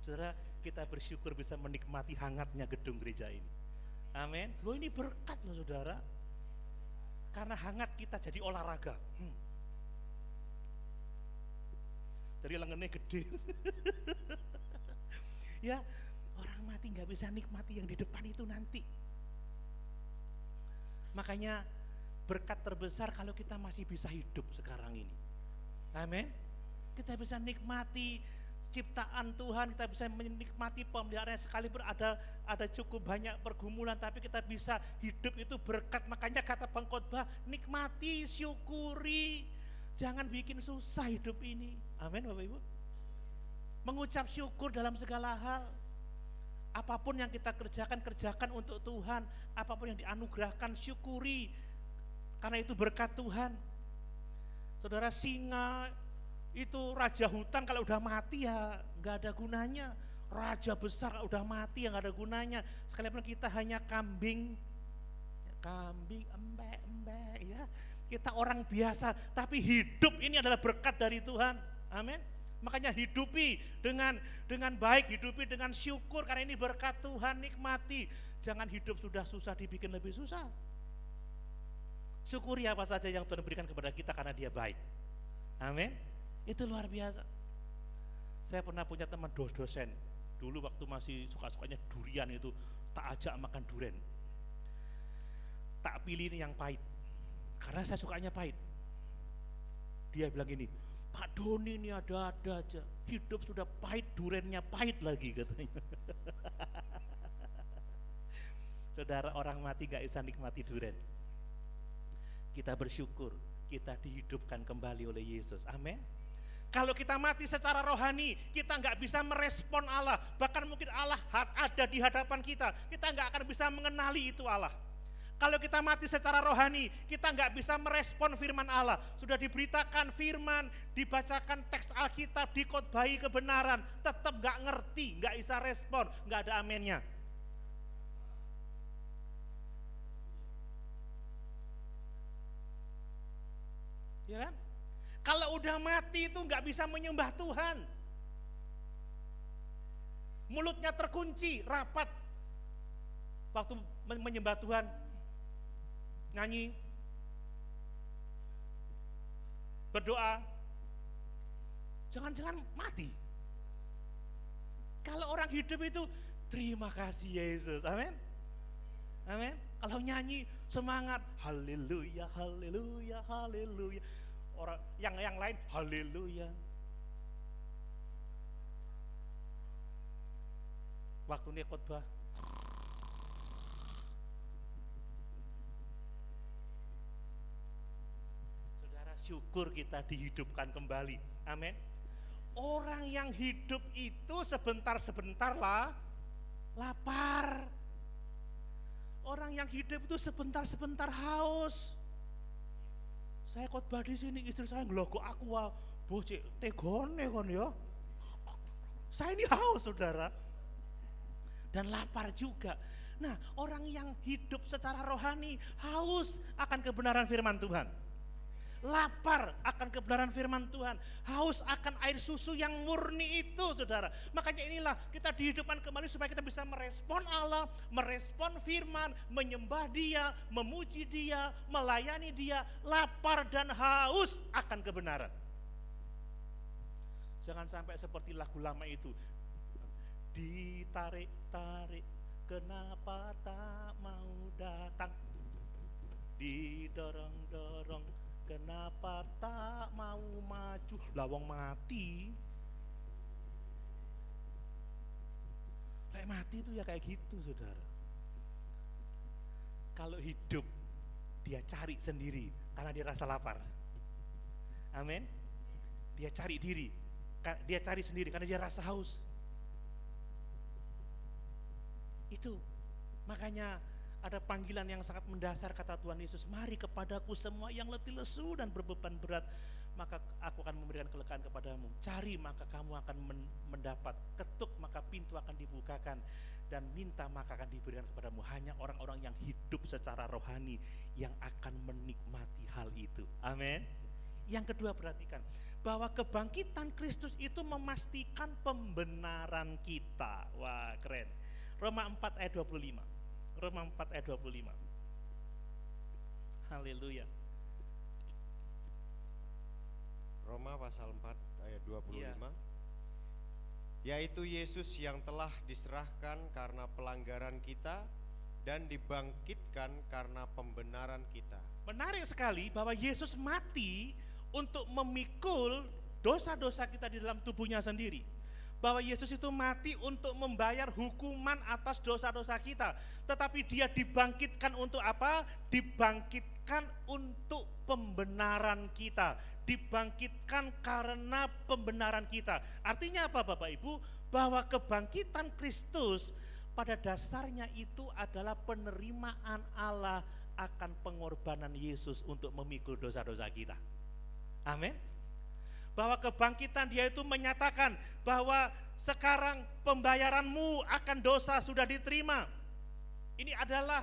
Saudara, kita bersyukur bisa menikmati hangatnya gedung gereja ini. Amin. Loh, ini berkat loh saudara. Karena hangat kita jadi olahraga. Jadi lengannya gede. Ya, orang mati nggak bisa nikmati yang di depan itu nanti. Makanya berkat terbesar kalau kita masih bisa hidup sekarang ini. Amin. Kita bisa nikmati ciptaan Tuhan, kita bisa menikmati pemeliharaan, sekalipun ada cukup banyak pergumulan, tapi kita bisa hidup itu berkat. Makanya kata pengkhotbah, nikmati, syukuri, jangan bikin susah hidup ini. Amin Bapak Ibu. Mengucap syukur dalam segala hal. Apapun yang kita kerjakan untuk Tuhan. Apapun yang dianugerahkan, syukuri, karena itu berkat Tuhan. Saudara, singa itu raja hutan kalau udah mati ya nggak ada gunanya. Raja besar kalau udah mati ya nggak ada gunanya. Sekalipun kita hanya kambing embek ya. Kita orang biasa, tapi hidup ini adalah berkat dari Tuhan. Amin. Makanya hidupi dengan baik, hidupi dengan syukur, karena ini berkat Tuhan. Nikmati. Jangan hidup sudah susah dibikin lebih susah. Syukuri apa saja yang Tuhan berikan kepada kita karena Dia baik. Amin. Itu luar biasa. Saya pernah punya teman dosen. Dulu waktu masih suka-sukanya durian itu, tak ajak makan durian. Tak pilih yang pahit. Karena saya sukanya pahit. Dia bilang gini, Pak Doni ini ada-ada aja. Hidup sudah pahit, duriannya pahit lagi katanya. Saudara, orang mati gak bisa nikmati durian. Kita bersyukur, kita dihidupkan kembali oleh Yesus. Amin. Kalau kita mati secara rohani, kita nggak bisa merespon Allah. Bahkan mungkin Allah ada di hadapan kita nggak akan bisa mengenali itu Allah. Kalau kita mati secara rohani, kita nggak bisa merespon firman Allah. Sudah diberitakan firman, dibacakan teks Alkitab, dikhotbahi kebenaran, tetap nggak ngerti, nggak bisa respon, nggak ada amennya. Ya kan? Kalau udah mati itu nggak bisa menyembah Tuhan. Mulutnya terkunci, rapat. Waktu menyembah Tuhan, nyanyi, berdoa, jangan-jangan mati. Kalau orang hidup itu, terima kasih Yesus, amin. Amin. Kalau nyanyi, semangat, haleluya, haleluya, haleluya. Orang yang lain haleluya. Waktu ini khotbah, saudara, syukur kita dihidupkan kembali. Amin. Orang yang hidup itu sebentar-sebentar lapar. Orang yang hidup itu sebentar-sebentar haus. Saya khotbah di sini, istri saya ngelogok aku, bocek tegone kon ya. Saya ini haus saudara, dan lapar juga. Nah, orang yang hidup secara rohani haus akan kebenaran firman Tuhan, lapar akan kebenaran firman Tuhan, haus akan air susu yang murni itu saudara. Makanya inilah kita dihidupkan kembali supaya kita bisa merespon Allah, merespon firman, menyembah Dia, memuji Dia, melayani Dia, lapar dan haus akan kebenaran. Jangan sampai seperti lagu lama itu, ditarik-tarik kenapa tak mau datang, didorong-dorong kenapa tak mau maju. Lawang mati. Sampai mati itu ya kayak gitu, saudara. Kalau hidup, dia cari sendiri karena dia rasa lapar. Amin. Dia cari diri, dia cari sendiri karena dia rasa haus. Itu makanya ada panggilan yang sangat mendasar, kata Tuhan Yesus, mari kepadaku semua yang letih lesu dan berbeban berat, maka aku akan memberikan kelegaan kepadamu. Cari maka kamu akan mendapat, ketuk maka pintu akan dibukakan, dan minta maka akan diberikan kepadamu. Hanya orang-orang yang hidup secara rohani yang akan menikmati hal itu. Amin. Yang kedua, perhatikan bahwa kebangkitan Kristus itu memastikan pembenaran kita. Wah, keren. Roma 4 ayat 25. Roma 4 ayat 25. Haleluya.
Roma pasal 4 ayat 25.
Iya.
Yaitu Yesus yang telah diserahkan karena pelanggaran kita dan dibangkitkan karena pembenaran kita.
Menarik sekali bahwa Yesus mati untuk memikul dosa-dosa kita di dalam tubuhnya sendiri. Bahwa Yesus itu mati untuk membayar hukuman atas dosa-dosa kita. Tetapi dia dibangkitkan untuk apa? Dibangkitkan untuk pembenaran kita. Dibangkitkan karena pembenaran kita. Artinya apa, Bapak Ibu? Bahwa kebangkitan Kristus pada dasarnya itu adalah penerimaan Allah akan pengorbanan Yesus untuk memikul dosa-dosa kita. Amin. Bahwa kebangkitan dia itu menyatakan bahwa sekarang pembayaranmu akan dosa sudah diterima. Ini adalah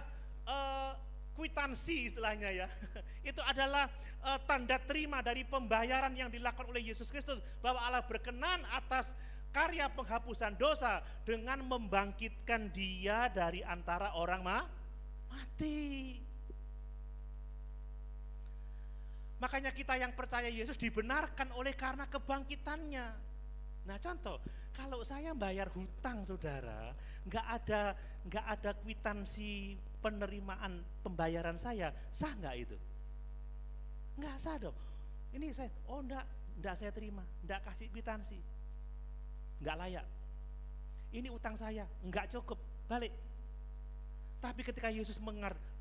kwitansi istilahnya ya. Itu adalah tanda terima dari pembayaran yang dilakukan oleh Yesus Kristus, bahwa Allah berkenan atas karya penghapusan dosa dengan membangkitkan dia dari antara orang mati. Makanya kita yang percaya Yesus dibenarkan oleh karena kebangkitannya. Nah, contoh, kalau saya bayar hutang, saudara, nggak ada kwitansi penerimaan pembayaran saya, sah nggak itu? Nggak sah dong. Ini saya, nggak saya terima, nggak kasih kwitansi, nggak layak. Ini utang saya, nggak cukup, balik. Tapi ketika Yesus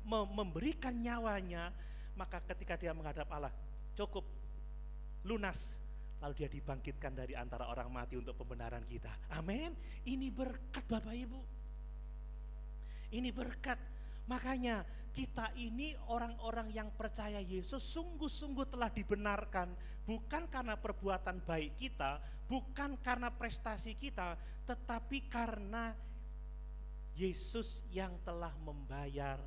memberikan nyawanya, maka ketika dia menghadap Allah, cukup, lunas, lalu dia dibangkitkan dari antara orang mati untuk pembenaran kita. Amin. Ini berkat, Bapak Ibu. Ini berkat. Makanya kita ini orang-orang yang percaya Yesus sungguh-sungguh telah dibenarkan, bukan karena perbuatan baik kita, bukan karena prestasi kita, tetapi karena Yesus yang telah membayar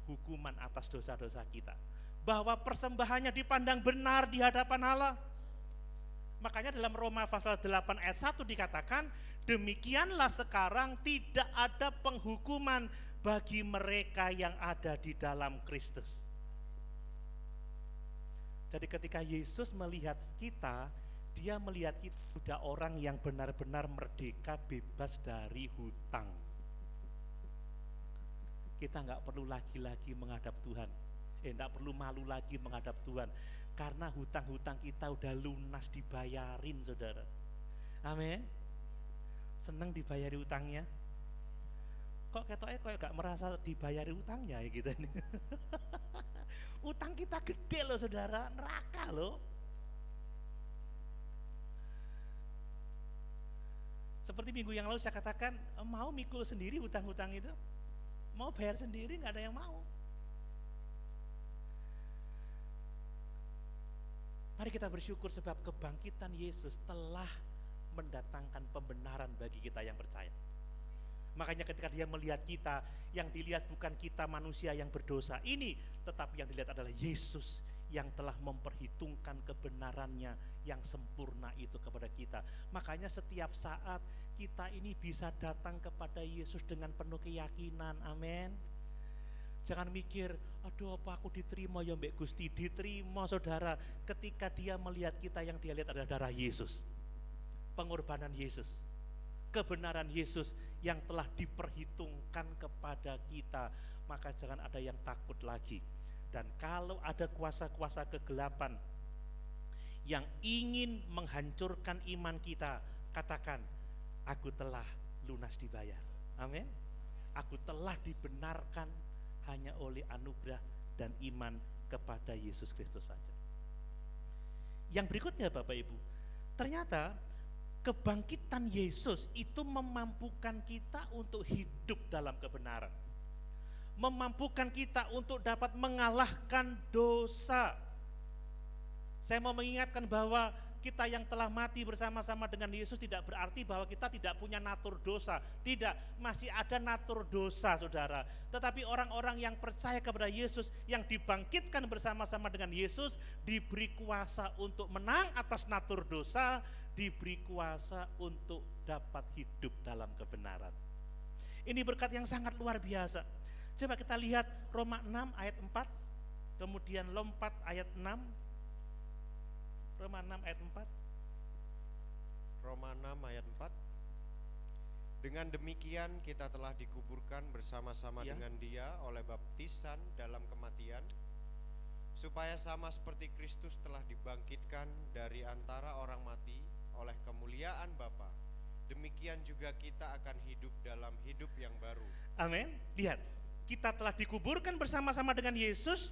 hukuman atas dosa-dosa kita. Bahwa persembahannya dipandang benar di hadapan Allah. Makanya dalam Roma pasal 8 ayat 1 dikatakan, demikianlah sekarang tidak ada penghukuman bagi mereka yang ada di dalam Kristus. Jadi ketika Yesus melihat kita, dia melihat kita sudah orang yang benar-benar merdeka, bebas dari hutang. Kita nggak perlu lagi-lagi menghadap Tuhan. Tidak perlu malu lagi menghadap Tuhan, karena hutang-hutang kita udah lunas dibayarin, saudara. Amin. Seneng dibayari hutangnya? Kok ketoknya kok gak merasa dibayari hutangnya ya gitu. Utang kita gede loh, saudara, neraka loh. Seperti minggu yang lalu saya katakan, mau mikul sendiri hutang-hutang itu, mau bayar sendiri, nggak ada yang mau. Mari kita bersyukur sebab kebangkitan Yesus telah mendatangkan pembenaran bagi kita yang percaya. Makanya ketika dia melihat kita, yang dilihat bukan kita manusia yang berdosa ini, tetapi yang dilihat adalah Yesus yang telah memperhitungkan kebenarannya yang sempurna itu kepada kita. Makanya setiap saat kita ini bisa datang kepada Yesus dengan penuh keyakinan. Amin. Jangan mikir, aduh apa aku diterima ya Mbak Gusti. Diterima, saudara, ketika dia melihat kita, yang dia lihat adalah darah Yesus, pengorbanan Yesus, kebenaran Yesus yang telah diperhitungkan kepada kita. Maka jangan ada yang takut lagi. Dan kalau ada kuasa-kuasa kegelapan yang ingin menghancurkan iman kita, katakan, aku telah lunas dibayar. Amin. Aku telah dibenarkan hanya oleh anugerah dan iman kepada Yesus Kristus saja. Yang berikutnya Bapak Ibu, ternyata kebangkitan Yesus itu memampukan kita untuk hidup dalam kebenaran. Memampukan kita untuk dapat mengalahkan dosa. Saya mau mengingatkan bahwa kita yang telah mati bersama-sama dengan Yesus tidak berarti bahwa kita tidak punya natur dosa. Tidak, masih ada natur dosa saudara. Tetapi orang-orang yang percaya kepada Yesus, yang dibangkitkan bersama-sama dengan Yesus, diberi kuasa untuk menang atas natur dosa, diberi kuasa untuk dapat hidup dalam kebenaran. Ini berkat yang sangat luar biasa. Coba kita lihat Roma 6 ayat 4, kemudian lompat ayat 6. Roma 6 ayat 4.
Roma 6 ayat 4. Dengan demikian kita telah dikuburkan bersama-sama
Ya.
dengan Dia oleh baptisan dalam kematian, supaya sama seperti Kristus telah dibangkitkan dari antara orang mati oleh kemuliaan Bapa, demikian juga kita akan hidup dalam hidup yang baru.
Amin. Lihat, kita telah dikuburkan bersama-sama dengan Yesus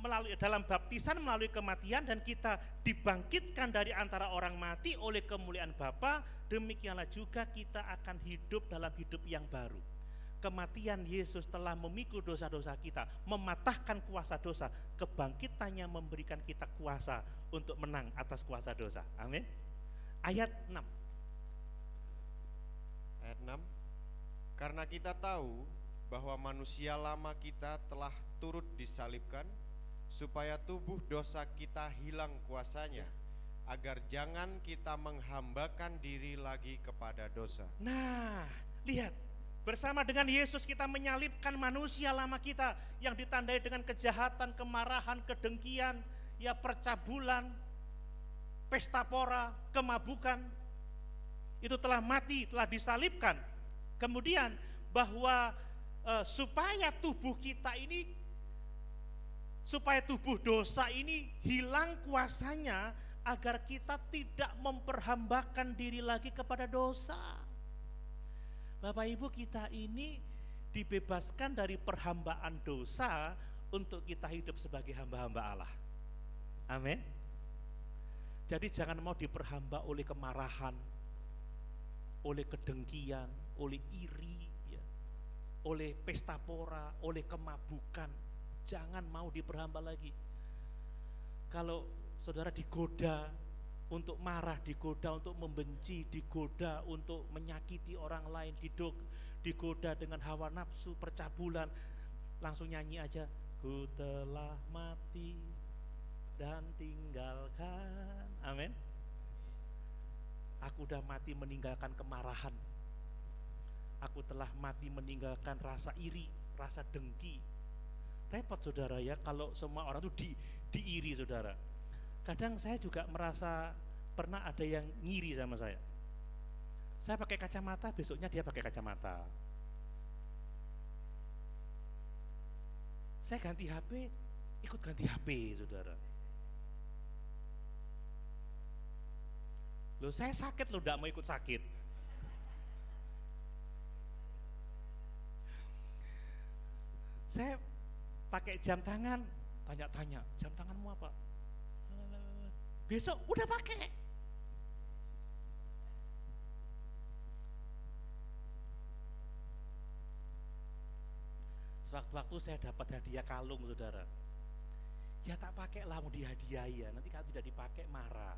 melalui dalam baptisan melalui kematian, dan kita dibangkitkan dari antara orang mati oleh kemuliaan Bapa, demikianlah juga kita akan hidup dalam hidup yang baru. Kematian Yesus telah memikul dosa-dosa kita, mematahkan kuasa dosa. Kebangkitannya memberikan kita kuasa untuk menang atas kuasa dosa. Amin. Ayat 6.
Ayat 6. Karena kita tahu bahwa manusia lama kita telah turut disalibkan, supaya tubuh dosa kita hilang kuasanya, agar jangan kita menghambakan diri lagi kepada dosa.
Nah, lihat, bersama dengan Yesus kita menyalibkan manusia lama kita yang ditandai dengan kejahatan, kemarahan, kedengkian, ya percabulan, pesta pora, kemabukan. Itu telah mati, telah disalibkan. Kemudian bahwa supaya tubuh kita ini, supaya tubuh dosa ini hilang kuasanya, agar kita tidak memperhambakan diri lagi kepada dosa. Bapak Ibu, kita ini dibebaskan dari perhambaan dosa untuk kita hidup sebagai hamba-hamba Allah. Amin. Jadi jangan mau diperhamba oleh kemarahan, oleh kedengkian, oleh iri, ya, oleh pesta pora, oleh kemabukan. Jangan mau diperhamba lagi. Kalau saudara digoda untuk marah, digoda untuk membenci, digoda untuk menyakiti orang lain, digoda dengan hawa nafsu, percabulan, langsung nyanyi aja, ku telah mati dan tinggalkan. Amin. Aku udah mati meninggalkan kemarahan. Aku telah mati meninggalkan rasa iri, rasa dengki. Repot saudara ya kalau semua orang itu diiri saudara. Kadang saya juga merasa pernah ada yang ngiri sama saya. Saya pakai kacamata, besoknya dia pakai kacamata. Saya ganti HP, ikut ganti HP saudara. Loh saya sakit loh, gak mau ikut sakit. Saya pakai jam tangan, tanya-tanya, jam tanganmu apa? Besok udah pakai. Sewaktu-waktu saya dapat hadiah kalung saudara. Ya tak pakai lah, mau dihadiahi ya. Nanti kalau tidak dipakai marah.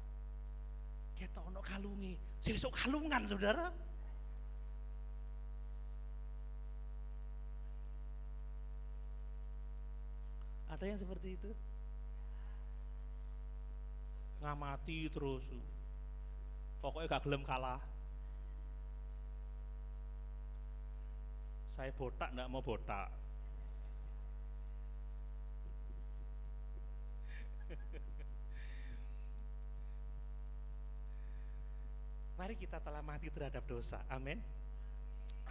Ketok ono kalungi, sesuk kalungan saudara. Ada yang seperti itu? Ngamati terus, pokoknya gak gelem kalah. Saya botak, gak mau botak. Mari kita telah mati terhadap dosa, amin.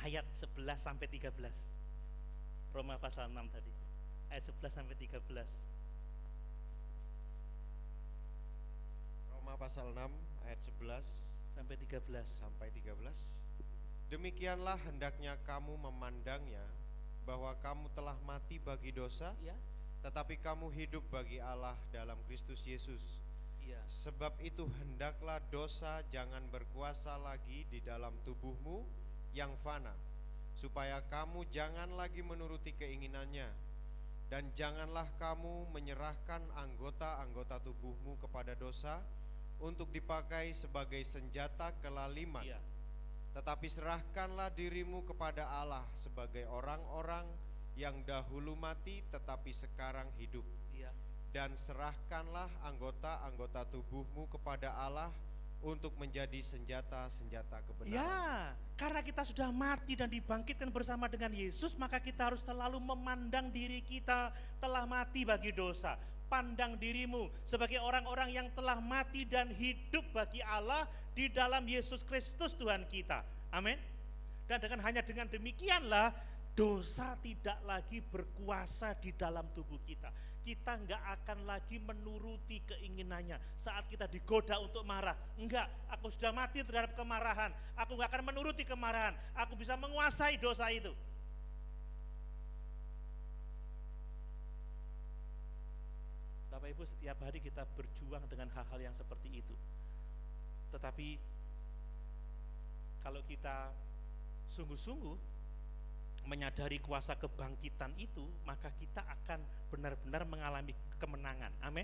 Ayat 11 sampai 13 Roma pasal 6 tadi, ayat 11 sampai 13.
Roma pasal 6 ayat 11
Sampai 13.
sampai 13. Demikianlah hendaknya kamu memandangnya, bahwa kamu telah mati bagi dosa,
Ya,
tetapi kamu hidup bagi Allah dalam Kristus Yesus.
iya.
Sebab itu hendaklah dosa jangan berkuasa lagi di dalam tubuhmu yang fana, supaya kamu jangan lagi menuruti keinginannya. Dan janganlah kamu menyerahkan anggota-anggota tubuhmu kepada dosa untuk dipakai sebagai senjata kelaliman.
Iya.
Tetapi serahkanlah dirimu kepada Allah sebagai orang-orang yang dahulu mati tetapi sekarang hidup.
Iya.
Dan serahkanlah anggota-anggota tubuhmu kepada Allah untuk menjadi senjata-senjata kebenaran.
Ya, karena kita sudah mati dan dibangkitkan bersama dengan Yesus, maka kita harus selalu memandang diri kita telah mati bagi dosa. Pandang dirimu sebagai orang-orang yang telah mati dan hidup bagi Allah di dalam Yesus Kristus Tuhan kita. Amin. Dan hanya dengan demikianlah dosa tidak lagi berkuasa di dalam tubuh kita. Kita enggak akan lagi menuruti keinginannya. Saat kita digoda untuk marah, enggak, aku sudah mati terhadap kemarahan. Aku enggak akan menuruti kemarahan. Aku bisa menguasai dosa itu. Bapak Ibu, setiap hari kita berjuang dengan hal-hal yang seperti itu. Tetapi kalau kita sungguh-sungguh menyadari kuasa kebangkitan itu, maka kita akan benar-benar mengalami kemenangan. Amin.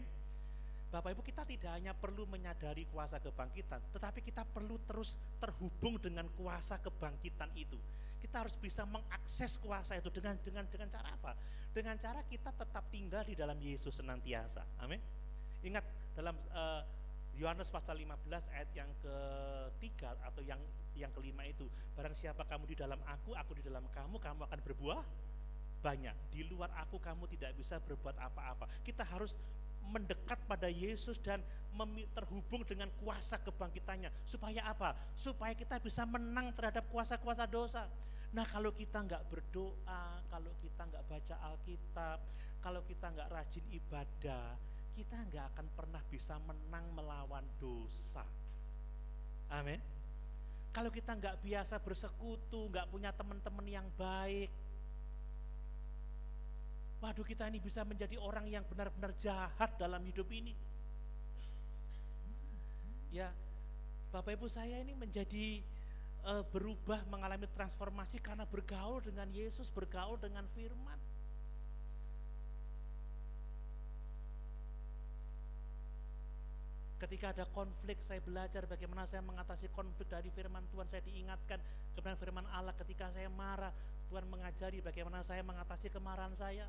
Bapak Ibu, kita tidak hanya perlu menyadari kuasa kebangkitan, tetapi kita perlu terus terhubung dengan kuasa kebangkitan itu. Kita harus bisa mengakses kuasa itu dengan cara apa? Dengan cara kita tetap tinggal di dalam Yesus senantiasa. Amin. Ingat dalam Yohanes pasal 15 ayat yang ketiga atau yang kelima itu, barang siapa kamu di dalam aku di dalam kamu akan berbuah banyak. Di luar aku kamu tidak bisa berbuat apa-apa. Kita harus mendekat pada Yesus dan terhubung dengan kuasa kebangkitannya. Supaya apa? Supaya kita bisa menang terhadap kuasa-kuasa dosa. Nah, kalau kita nggak berdoa, kalau kita nggak baca Alkitab, kalau kita nggak rajin ibadah, kita nggak akan pernah bisa menang melawan dosa. Amin. Kalau kita nggak biasa bersekutu, nggak punya teman-teman yang baik, waduh, kita ini bisa menjadi orang yang benar-benar jahat dalam hidup ini. Ya, Bapak Ibu, saya ini menjadi berubah, mengalami transformasi karena bergaul dengan Yesus, bergaul dengan firman. Ketika ada konflik, saya belajar bagaimana saya mengatasi konflik dari firman Tuhan. Saya diingatkan kebenaran firman Allah. Ketika saya marah, Tuhan mengajari bagaimana saya mengatasi kemarahan saya.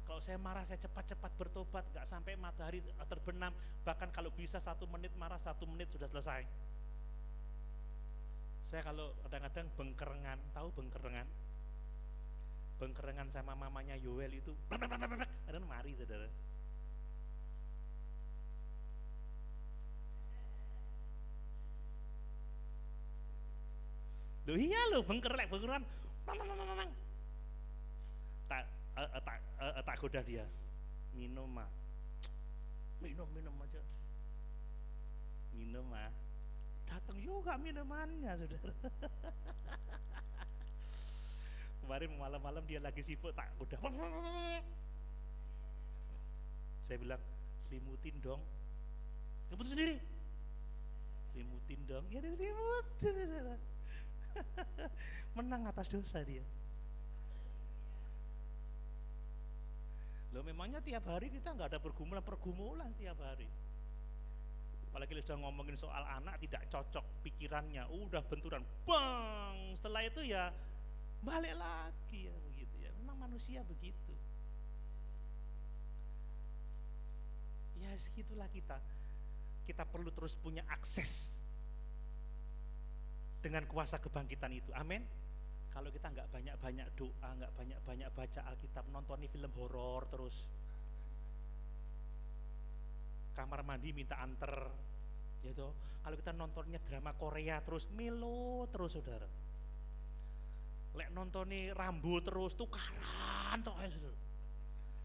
Kalau saya marah, saya cepat-cepat bertobat, gak sampai matahari terbenam. Bahkan kalau bisa 1 menit marah, 1 menit sudah selesai. Saya kalau kadang-kadang bengkerengan, tahu bengkerengan? Bengkerengan sama mamanya Yoel itu, ada mari saudara. Loh iya loh, bengkeran. Tak goda dia. Minum mah. Minum aja. Minum mah. Datang juga minumannya, saudara. Kemarin malam-malam dia lagi sibuk, tak goda. Saya bilang, selimutin dong. Selimutin sendiri. Selimutin dong. Ya diselimutin. Menang atas dosa dia. Loh, memangnya tiap hari kita nggak ada pergumulan setiap hari. Apalagi sudah ngomongin soal anak tidak cocok pikirannya, udah benturan, bang. Setelah itu ya balik lagi ya begitu ya. Memang manusia begitu. Ya segitulah kita. Kita perlu terus punya akses dengan kuasa kebangkitan itu. Amin. Kalau kita nggak banyak-banyak doa, nggak banyak-banyak baca Alkitab, nonton film horor terus, kamar mandi minta anter, gitu. Kalau kita nontonnya drama Korea terus, melo terus, saudara. Lek nontoni Rambo terus, tukaran toh, saudara.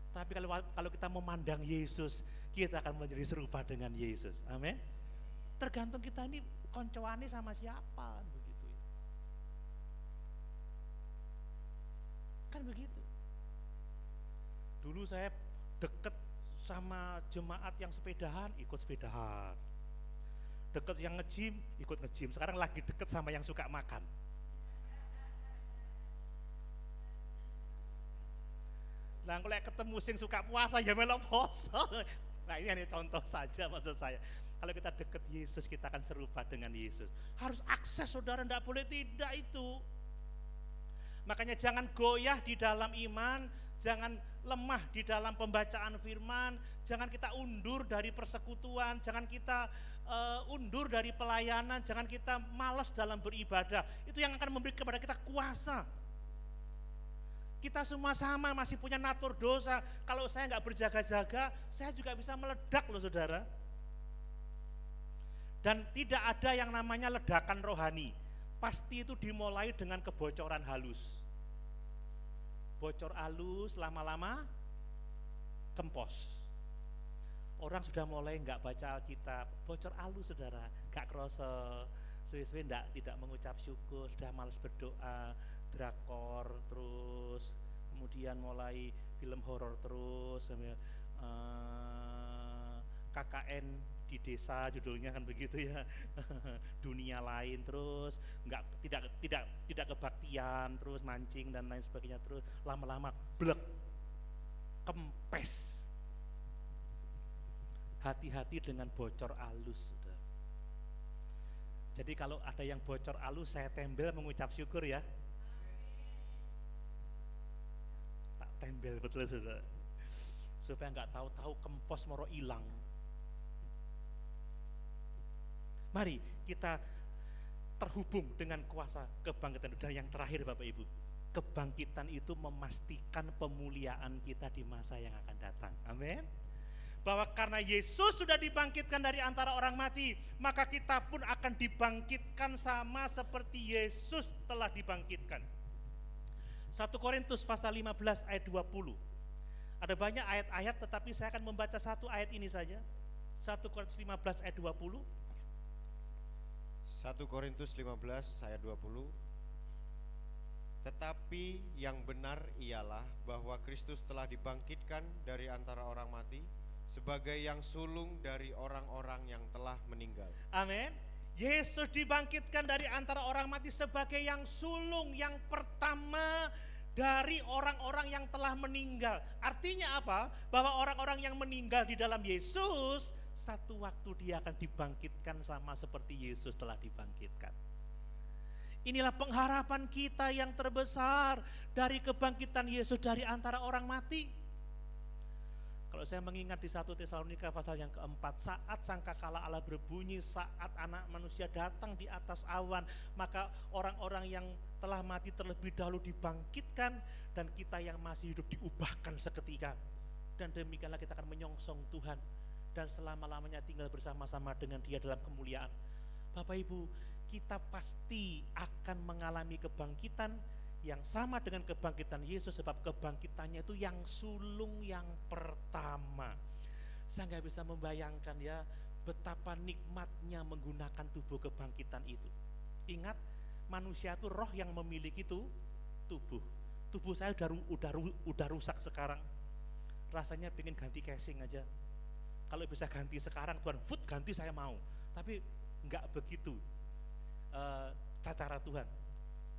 Tapi kalau kita memandang Yesus, kita akan menjadi serupa dengan Yesus. Amin. Tergantung kita ini koncoane sama siapa, begitu ya. Kan begitu. Dulu saya deket sama jemaat yang sepedahan, ikut sepedahan. Deket yang nge-gym, ikut nge-gym. Sekarang lagi deket sama yang suka makan. Nah, kalau ketemu sing suka puasa ya melok poso. Nah, ini contoh saja maksud saya. Kalau kita deket Yesus, kita akan serupa dengan Yesus. Harus akses, saudara, tidak boleh tidak itu. Makanya jangan goyah di dalam iman, jangan lemah di dalam pembacaan firman, jangan kita undur dari persekutuan, jangan kita undur dari pelayanan, jangan kita malas dalam beribadah. Itu yang akan memberi kepada kita kuasa. Kita semua sama, masih punya natur dosa. Kalau saya nggak berjaga-jaga, saya juga bisa meledak loh saudara. Dan tidak ada yang namanya ledakan rohani. Pasti itu dimulai dengan kebocoran halus. Bocor halus, lama-lama kempos. Orang sudah mulai nggak baca Alkitab, bocor halus saudara, nggak kroso, suwe-suwe tidak mengucap syukur, sudah malas berdoa, drakor terus, kemudian mulai film horor terus, KKN di desa judulnya kan begitu ya, dunia lain terus, tidak kebaktian terus, mancing dan lain sebagainya terus, lama-lama blek, kempes. Hati-hati dengan bocor alus, saudara. Jadi kalau ada yang bocor alus, saya tembel mengucap syukur ya. Tak tembel betul saudara, supaya nggak tahu-tahu kempos moro hilang. Mari kita terhubung dengan kuasa kebangkitan. Dan yang terakhir Bapak Ibu, kebangkitan itu memastikan pemuliaan kita di masa yang akan datang. Amin. Bahwa karena Yesus sudah dibangkitkan dari antara orang mati, maka kita pun akan dibangkitkan sama seperti Yesus telah dibangkitkan. 1 Korintus pasal 15 ayat 20. Ada banyak ayat-ayat, tetapi saya akan membaca satu ayat ini saja. 1 Korintus 15 ayat 20.
1 Korintus 15 ayat 20. Tetapi yang benar ialah bahwa Kristus telah dibangkitkan dari antara orang mati sebagai yang sulung dari orang-orang yang telah meninggal.
Amin. Yesus dibangkitkan dari antara orang mati sebagai yang sulung, yang pertama dari orang-orang yang telah meninggal. Artinya apa? Bahwa orang-orang yang meninggal di dalam Yesus, satu waktu dia akan dibangkitkan sama seperti Yesus telah dibangkitkan. Inilah pengharapan kita yang terbesar dari kebangkitan Yesus dari antara orang mati. Kalau saya mengingat di 1 Tesalonika pasal yang keempat, saat sangkakala Allah berbunyi, saat anak manusia datang di atas awan, maka orang-orang yang telah mati terlebih dahulu dibangkitkan, dan kita yang masih hidup diubahkan seketika. Dan demikianlah kita akan menyongsong Tuhan dan selama-lamanya tinggal bersama-sama dengan Dia dalam kemuliaan. Bapak Ibu, kita pasti akan mengalami kebangkitan yang sama dengan kebangkitan Yesus, sebab kebangkitannya itu yang sulung yang pertama. Saya nggak bisa membayangkan ya betapa nikmatnya menggunakan tubuh kebangkitan itu. Ingat, manusia itu roh yang memiliki itu tubuh. Tubuh saya udah rusak sekarang. Rasanya pengen ganti casing aja. Kalau bisa ganti sekarang, Tuhan, ganti saya mau. Tapi nggak begitu cara Tuhan.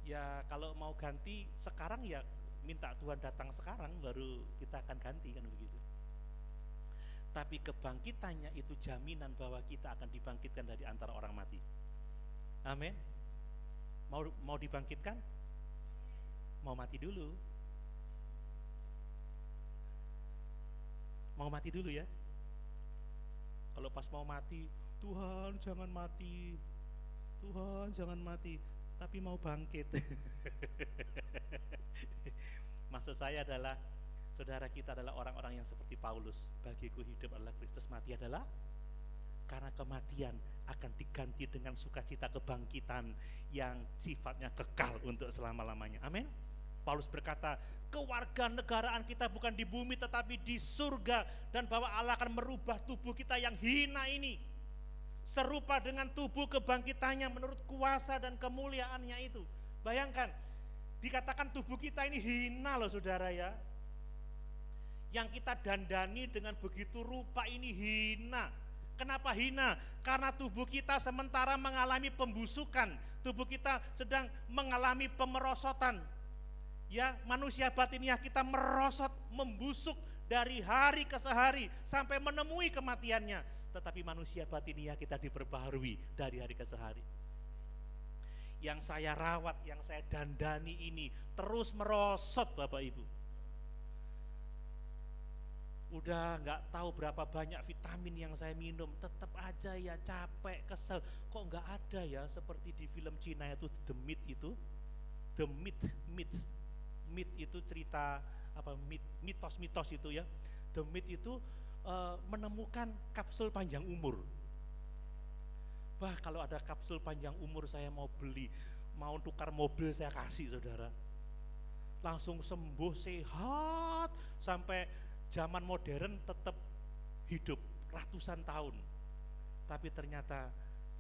Ya kalau mau ganti sekarang ya minta Tuhan datang sekarang baru kita akan ganti, kan begitu. Tapi kebangkitannya itu jaminan bahwa kita akan dibangkitkan dari antara orang mati. Amin. Mau dibangkitkan? Mau mati dulu? Mau mati dulu ya. Kalau pas mau mati, Tuhan jangan mati, Tuhan jangan mati, tapi mau bangkit. Maksud saya adalah, saudara, kita adalah orang-orang yang seperti Paulus. Bagiku hidup adalah Kristus, mati adalah karena kematian akan diganti dengan sukacita kebangkitan yang sifatnya kekal untuk selama-lamanya. Amin. Paulus berkata, kewarganegaraan kita bukan di bumi tetapi di surga, dan bahwa Allah akan merubah tubuh kita yang hina ini serupa dengan tubuh kebangkitannya menurut kuasa dan kemuliaannya itu. Bayangkan, dikatakan tubuh kita ini hina loh saudara ya. Yang kita dandani dengan begitu rupa ini hina. Kenapa hina? Karena tubuh kita sementara mengalami pembusukan, tubuh kita sedang mengalami pemerosotan. Ya, manusia batiniah kita merosot, membusuk dari hari ke hari sampai menemui kematiannya. Tetapi manusia batiniah kita diperbaharui dari hari ke hari. Yang saya rawat, yang saya dandani ini terus merosot Bapak Ibu. Udah nggak tahu berapa banyak vitamin yang saya minum, tetap aja ya capek, kesel. Kok nggak ada ya seperti di film Cina itu The Myth itu, The Myth itu cerita apa mitos-mitos itu ya. The Myth itu menemukan kapsul panjang umur. Bah, kalau ada kapsul panjang umur saya mau beli, mau tukar mobil saya kasih saudara. Langsung sembuh, sehat, sampai zaman modern tetap hidup ratusan tahun. Tapi ternyata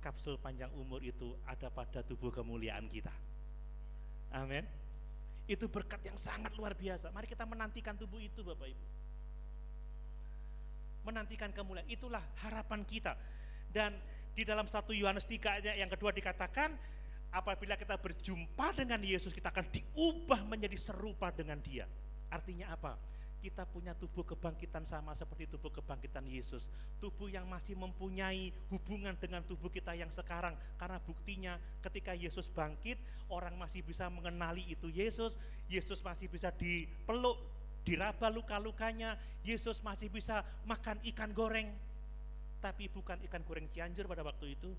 kapsul panjang umur itu ada pada tubuh kemuliaan kita. Amin. Itu berkat yang sangat luar biasa. Mari kita menantikan tubuh itu Bapak Ibu. Menantikan kemuliaan, itulah harapan kita. Dan di dalam 1 Yohanes 3 yang kedua dikatakan, apabila kita berjumpa dengan Yesus, kita akan diubah menjadi serupa dengan Dia. Artinya apa? Kita punya tubuh kebangkitan sama seperti tubuh kebangkitan Yesus. Tubuh yang masih mempunyai hubungan dengan tubuh kita yang sekarang. Karena buktinya ketika Yesus bangkit, orang masih bisa mengenali itu Yesus. Yesus masih bisa dipeluk, diraba luka-lukanya. Yesus masih bisa makan ikan goreng. Tapi bukan ikan goreng Cianjur pada waktu itu.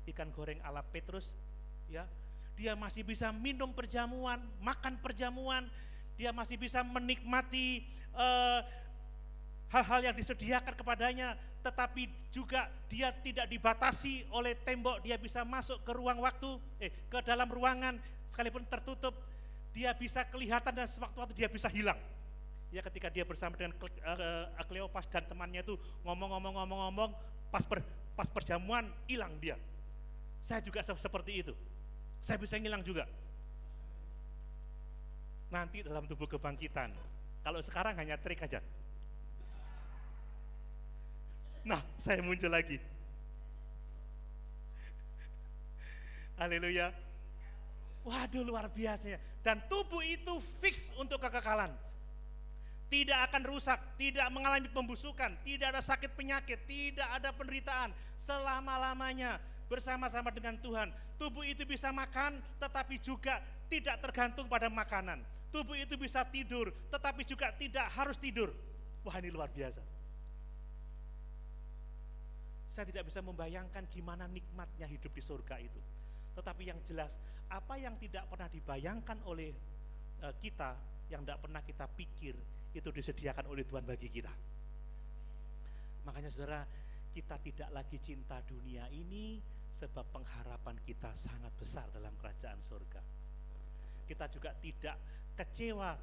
Ikan goreng ala Petrus. Ya, dia masih bisa minum perjamuan, makan perjamuan. Dia masih bisa menikmati hal-hal yang disediakan kepadanya, tetapi juga dia tidak dibatasi oleh tembok. Dia bisa masuk ke ruang waktu, ke dalam ruangan sekalipun tertutup. Dia bisa kelihatan dan sewaktu-waktu dia bisa hilang. Ya, ketika dia bersama dengan Kleopas dan temannya itu ngomong-ngomong, pas perjamuan hilang dia. Saya juga seperti itu. Saya bisa ngilang juga. Nanti dalam tubuh kebangkitan. Kalau sekarang hanya trik aja. Nah, saya muncul lagi. Haleluya. Waduh, luar biasa. Dan tubuh itu fix untuk kekekalan. Tidak akan rusak, tidak mengalami pembusukan, tidak ada sakit penyakit, tidak ada penderitaan. Selama-lamanya bersama-sama dengan Tuhan. Tubuh itu bisa makan, tetapi juga tidak tergantung pada makanan. Tubuh itu bisa tidur, tetapi juga tidak harus tidur. Wah, ini luar biasa. Saya tidak bisa membayangkan gimana nikmatnya hidup di surga itu. Tetapi yang jelas, apa yang tidak pernah dibayangkan oleh kita, yang tidak pernah kita pikir, itu disediakan oleh Tuhan bagi kita. Makanya saudara, kita tidak lagi cinta dunia ini, sebab pengharapan kita sangat besar dalam kerajaan surga. Kita juga tidak kecewa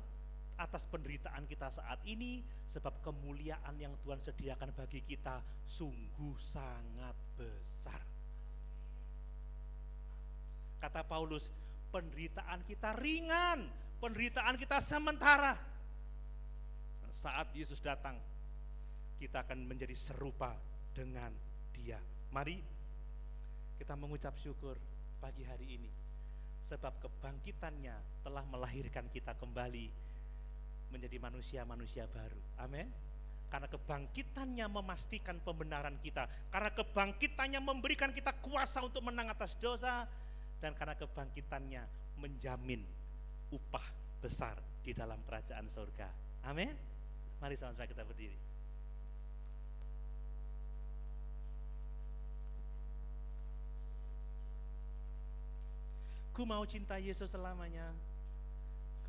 atas penderitaan kita saat ini, sebab kemuliaan yang Tuhan sediakan bagi kita sungguh sangat besar. Kata Paulus, penderitaan kita ringan, penderitaan kita sementara. Saat Yesus datang, kita akan menjadi serupa dengan Dia. Mari kita mengucap syukur pagi hari ini, sebab kebangkitannya telah melahirkan kita kembali menjadi manusia-manusia baru. Amin. Karena kebangkitannya memastikan pembenaran kita, karena kebangkitannya memberikan kita kuasa untuk menang atas dosa, dan karena kebangkitannya menjamin upah besar di dalam kerajaan surga. Amin. Mari sama-sama kita berdiri. Ku mau cinta Yesus selamanya.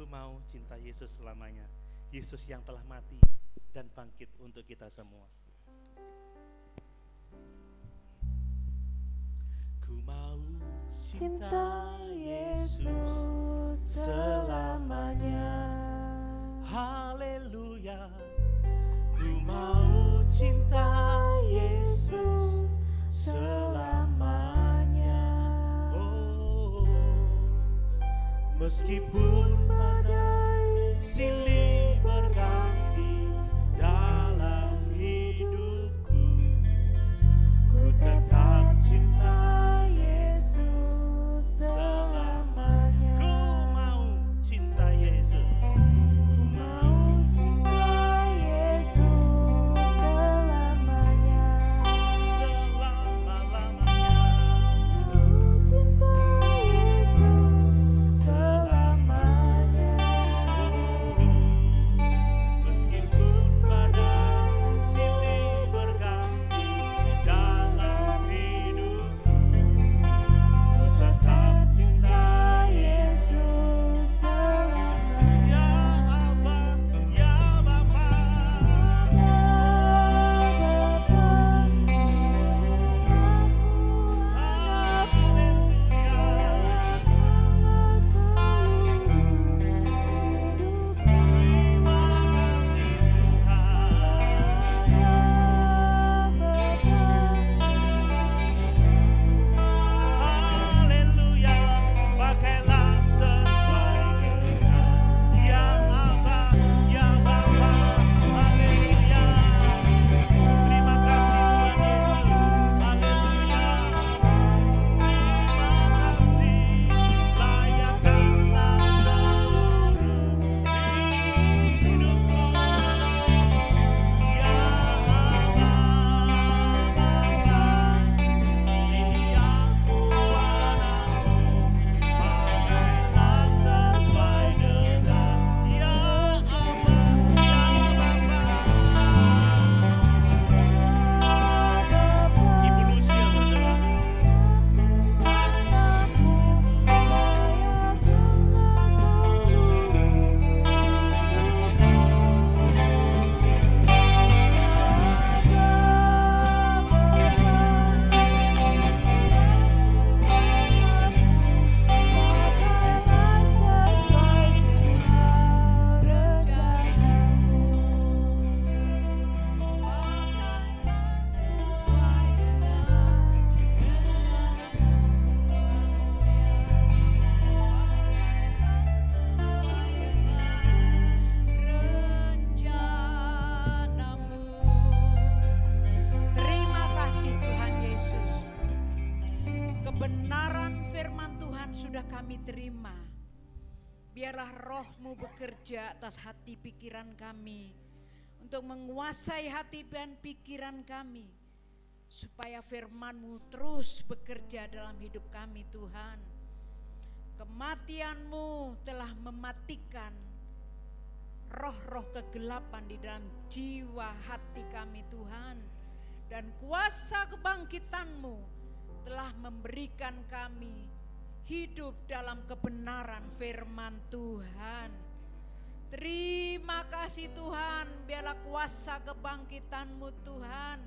Ku mau cinta Yesus selamanya. Yesus yang telah mati dan bangkit untuk kita semua. Ku mau cinta Yesus selamanya. Haleluya. Ku mau cinta Yesus selamanya. Oh, Meskipun badai silih berganti dalam hidupku, ku tetap cinta Yesus selamanya. Ku mau cinta Yesus. Ku mau cinta Yesus selamanya. Selama-lamanya. Ku cinta Yesus selamanya. Meskipun badai silih berganti dalam hidupku, ku tetap cinta Yesus selamanya. Ya Abba, ya Bapa, ya Bapa, haleluya, pakailah sesuai dengan yang Abba, ya Bapa, haleluya. Terima kasih Tuhan Yesus, haleluya. Terima kasih, layakkanlah seluruh hidupku. Ya Abba, Bapa, ini aku anakmu, pakailah sesuai dengan ya Abba, ya Bapa. Ibu Lucia berdoa.
Terima kasih Tuhan Yesus. Kebenaran firman Tuhan sudah kami terima. Biarlah roh-Mu bekerja atas hati pikiran kami, untuk menguasai hati dan pikiran kami, supaya firman-Mu terus bekerja dalam hidup kami Tuhan. Kematian-Mu telah mematikan roh-roh kegelapan di dalam jiwa hati kami Tuhan. Dan kuasa kebangkitan-Mu telah memberikan kami hidup dalam kebenaran firman Tuhan. Terima kasih Tuhan, biarlah kuasa kebangkitan-Mu Tuhan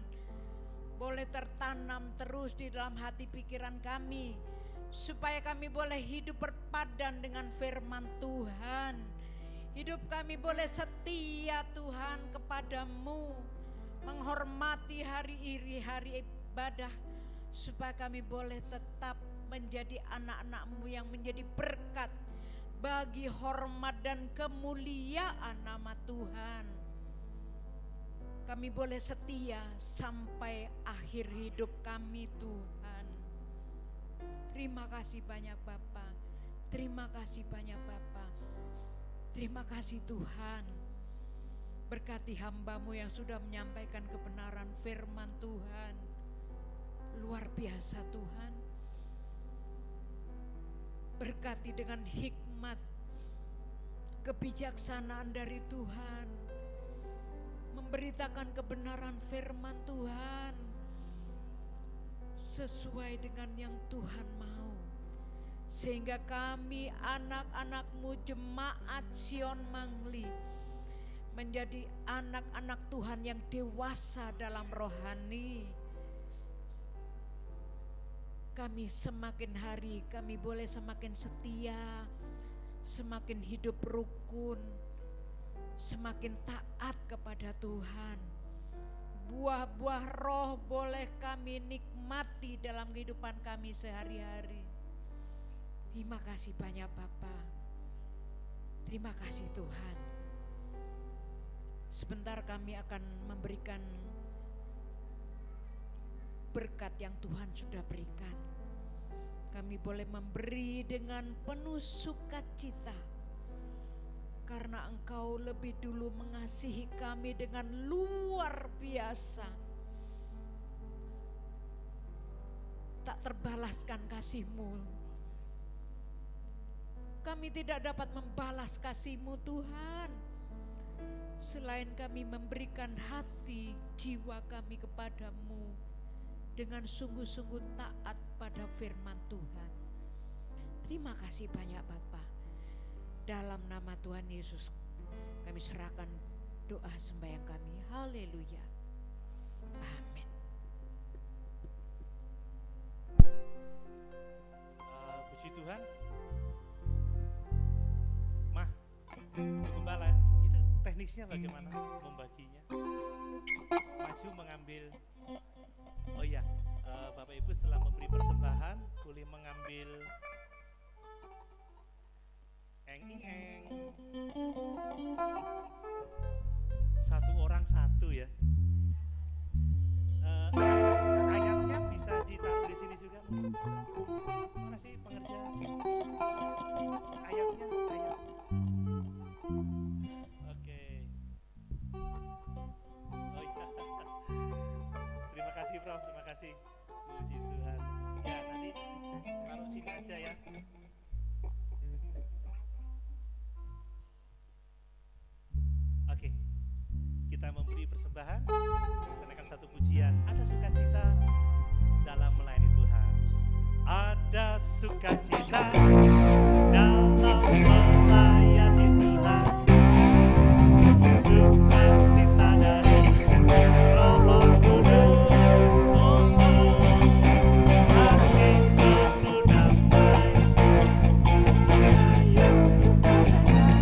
boleh tertanam terus di dalam hati pikiran kami, supaya kami boleh hidup berpadan dengan firman Tuhan. Hidup kami boleh setia Tuhan kepadamu, menghormati hari ibadah, supaya kami boleh tetap menjadi anak-anak-Mu yang menjadi berkat bagi hormat dan kemuliaan nama Tuhan. Kami boleh setia sampai akhir hidup kami Tuhan. Terima kasih banyak Bapa. Terima kasih banyak Bapa. Terima kasih Tuhan. Berkati hamba-Mu yang sudah menyampaikan kebenaran firman Tuhan. Luar biasa Tuhan. Berkati dengan hikmat, kebijaksanaan dari Tuhan, memberitakan kebenaran firman Tuhan sesuai dengan yang Tuhan mau, sehingga kami anak-anak-Mu jemaat Sion Mangli menjadi anak-anak Tuhan yang dewasa dalam rohani. Kami semakin hari kami boleh semakin setia, semakin hidup rukun, semakin taat kepada Tuhan. Buah-buah roh boleh kami nikmati dalam kehidupan kami sehari-hari. Terima kasih banyak Bapa. Terima kasih Tuhan. Sebentar kami akan memberikan berkat yang Tuhan sudah berikan. Kami boleh memberi dengan penuh sukacita karena Engkau lebih dulu mengasihi kami dengan luar biasa. Tak terbalaskan kasih-Mu. Kami tidak dapat membalas kasih-Mu Tuhan, selain kami memberikan hati jiwa kami kepadamu dengan sungguh-sungguh taat pada firman Tuhan. Terima kasih banyak Bapa. Dalam nama Tuhan Yesus kami serahkan doa sembahyang kami. Haleluya. Amin.
Puji Tuhan. Mah, Bu Gembala, itu teknisnya bagaimana membaginya? Maju mengambil. Oh iya, Bapak Ibu setelah memberi persembahan boleh mengambil eng. Satu orang satu ya. Ayatnya bisa ditaruh di sini juga mungkin. Mana sih pengerja? Ayatnya. Oke. Oh iya. Terima kasih Prof, terima kasih. Puji Tuhan. Ya nanti taruh sini aja ya. Oke, kita memberi persembahan, kenakan satu pujian. Ada sukacita dalam melayani Tuhan. Ada sukacita dalam melayani Tuhan. Sukacita dari Roh Kudus. Hati penuh damai. Yesus dalam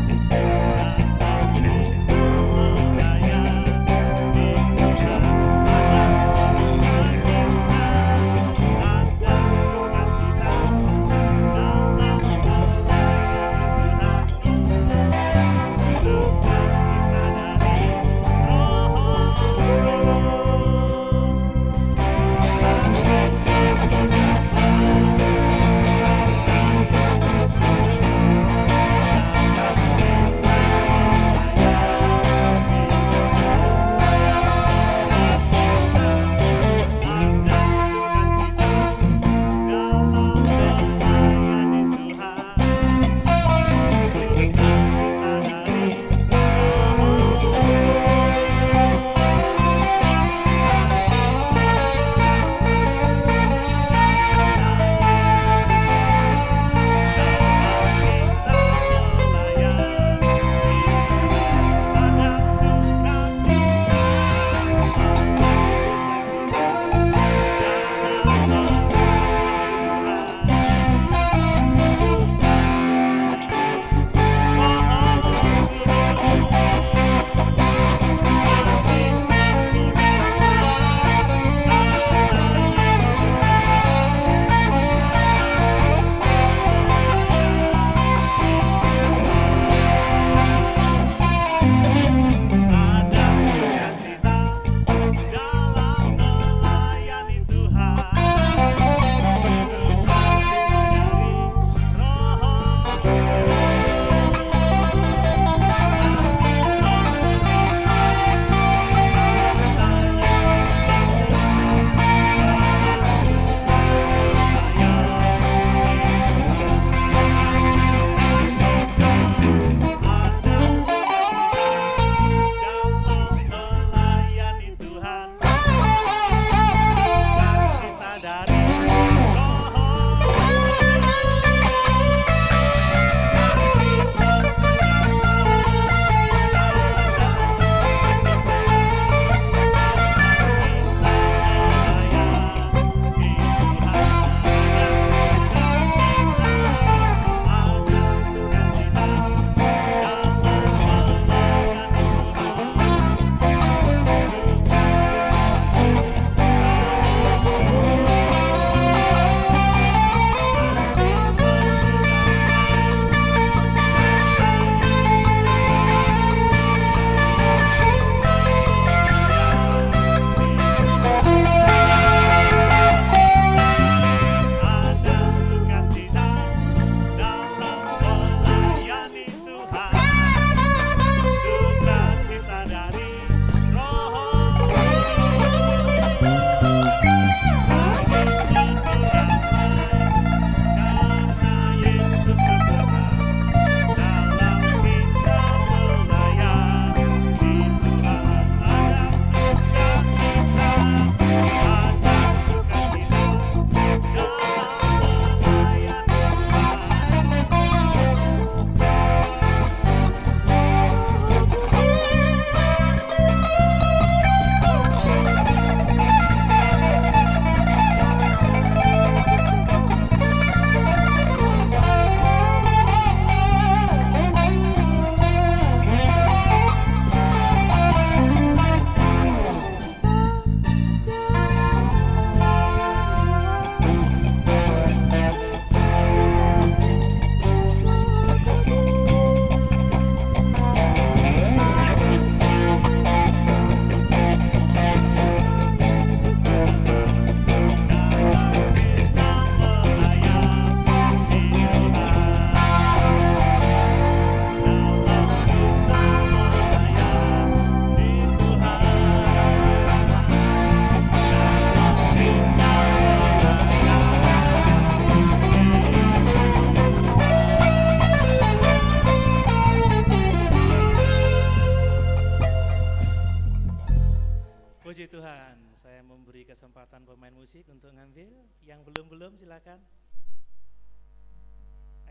kesempatan pemain musik untuk ngambil. Yang belum silakan.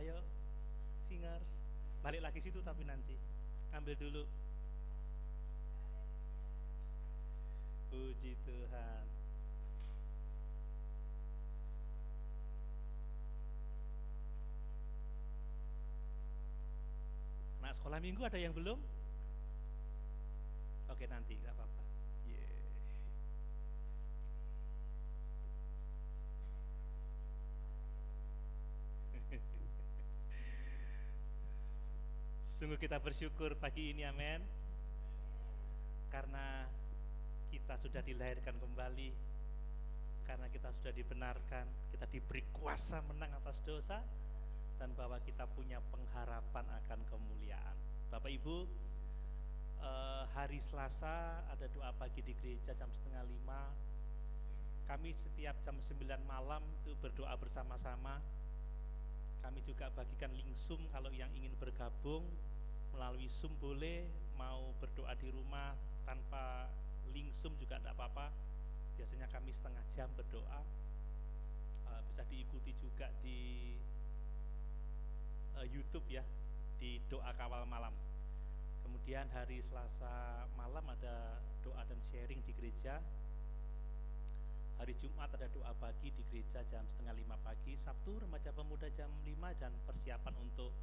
Ayo singers, balik lagi situ tapi nanti ambil dulu. Puji Tuhan. Anak sekolah minggu ada yang belum? Oke, nanti gak apa-apa. Yeah. Sungguh kita bersyukur pagi ini, amin. Karena kita sudah dilahirkan kembali, karena kita sudah dibenarkan, kita diberi kuasa menang atas dosa, dan bahwa kita punya pengharapan akan kemuliaan. Bapak Ibu, hari Selasa ada doa pagi di gereja jam 4:30. Kami setiap jam 9 malam itu berdoa bersama-sama. Kami juga bagikan link Zoom kalau yang ingin bergabung melalui Zoom boleh, mau berdoa di rumah tanpa link Zoom juga tidak apa-apa. Biasanya kami setengah jam berdoa. Bisa diikuti juga di YouTube ya, di doa kawal malam. Kemudian hari Selasa malam ada doa dan sharing di gereja. Hari Jumat ada doa pagi di gereja jam 4:30 pagi. Sabtu remaja pemuda jam 5 dan persiapan untuk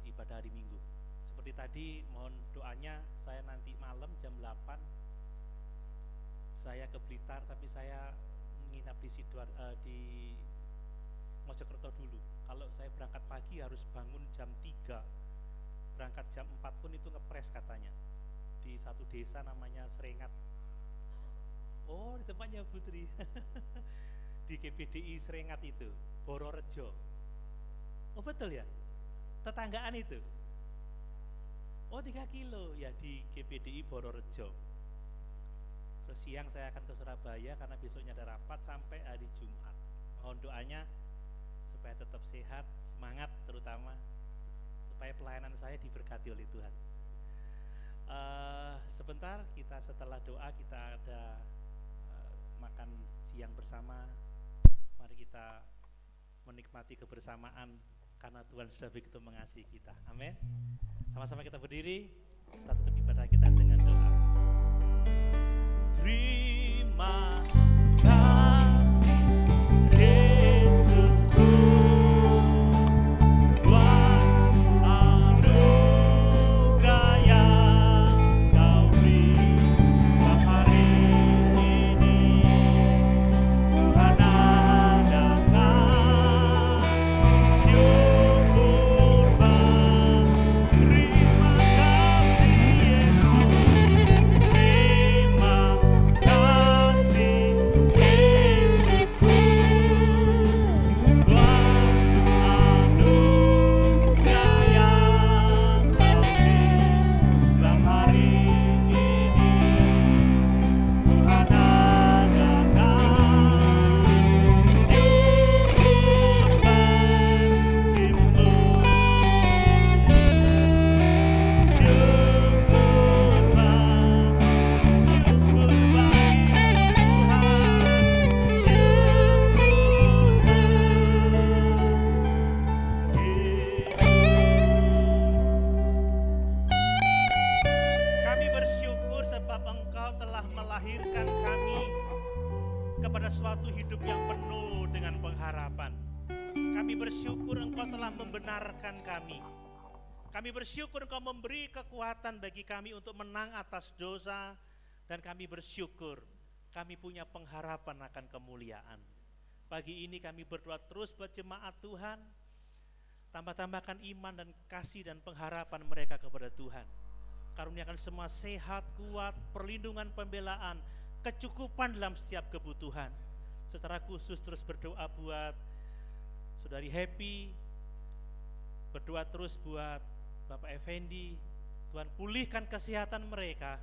ibadah hari Minggu. Seperti tadi mohon doanya, saya nanti malam jam 8 saya ke Blitar, tapi saya menginap di di Mojokerto dulu. Kalau saya berangkat pagi harus bangun jam 3, berangkat jam 4 pun itu ngepres katanya, di satu desa namanya Serengat. Oh, di tempatnya Putri. Di GPDI Serengat itu, Bororejo. Oh betul ya, tetanggaan itu. Oh 3 kilo ya, di GPDI Bororejo. Terus siang saya akan ke Surabaya karena besoknya ada rapat sampai hari Jumat. Mohon doanya supaya tetap sehat, semangat, terutama supaya pelayanan saya diberkati oleh Tuhan. Sebentar kita setelah doa kita ada makan siang bersama. Mari kita menikmati kebersamaan karena Tuhan sudah begitu mengasihi kita. Amin. Sama-sama kita berdiri, kita tutup ibadah kita dengan doa. Terima kasih Yesusku, buat anugerah yang Kau beri setiap hari ini. Tuhan adakan syukur bang. Terima kasih Yesus, terima kasih Yesusku, buat anugerah yang Kau beri setiap hari ini. Tuhan adakan syukur bagimu, syukur Kami bersyukur sebab Engkau telah melahirkan kami kepada suatu hidup yang penuh dengan pengharapan. Kami bersyukur Engkau telah membenarkan kami. Kami bersyukur Engkau memberi kekuatan bagi kami untuk menang atas dosa, dan kami bersyukur kami punya pengharapan akan kemuliaan. Pagi ini kami berdoa terus buat jemaat Tuhan, tambah-tambahkan iman dan kasih dan pengharapan mereka kepada Tuhan. Karuniakan semua sehat, kuat, perlindungan, pembelaan, kecukupan dalam setiap kebutuhan. Secara khusus terus berdoa buat Saudari Happy, berdoa terus buat Bapak Effendi, Tuhan pulihkan kesehatan mereka.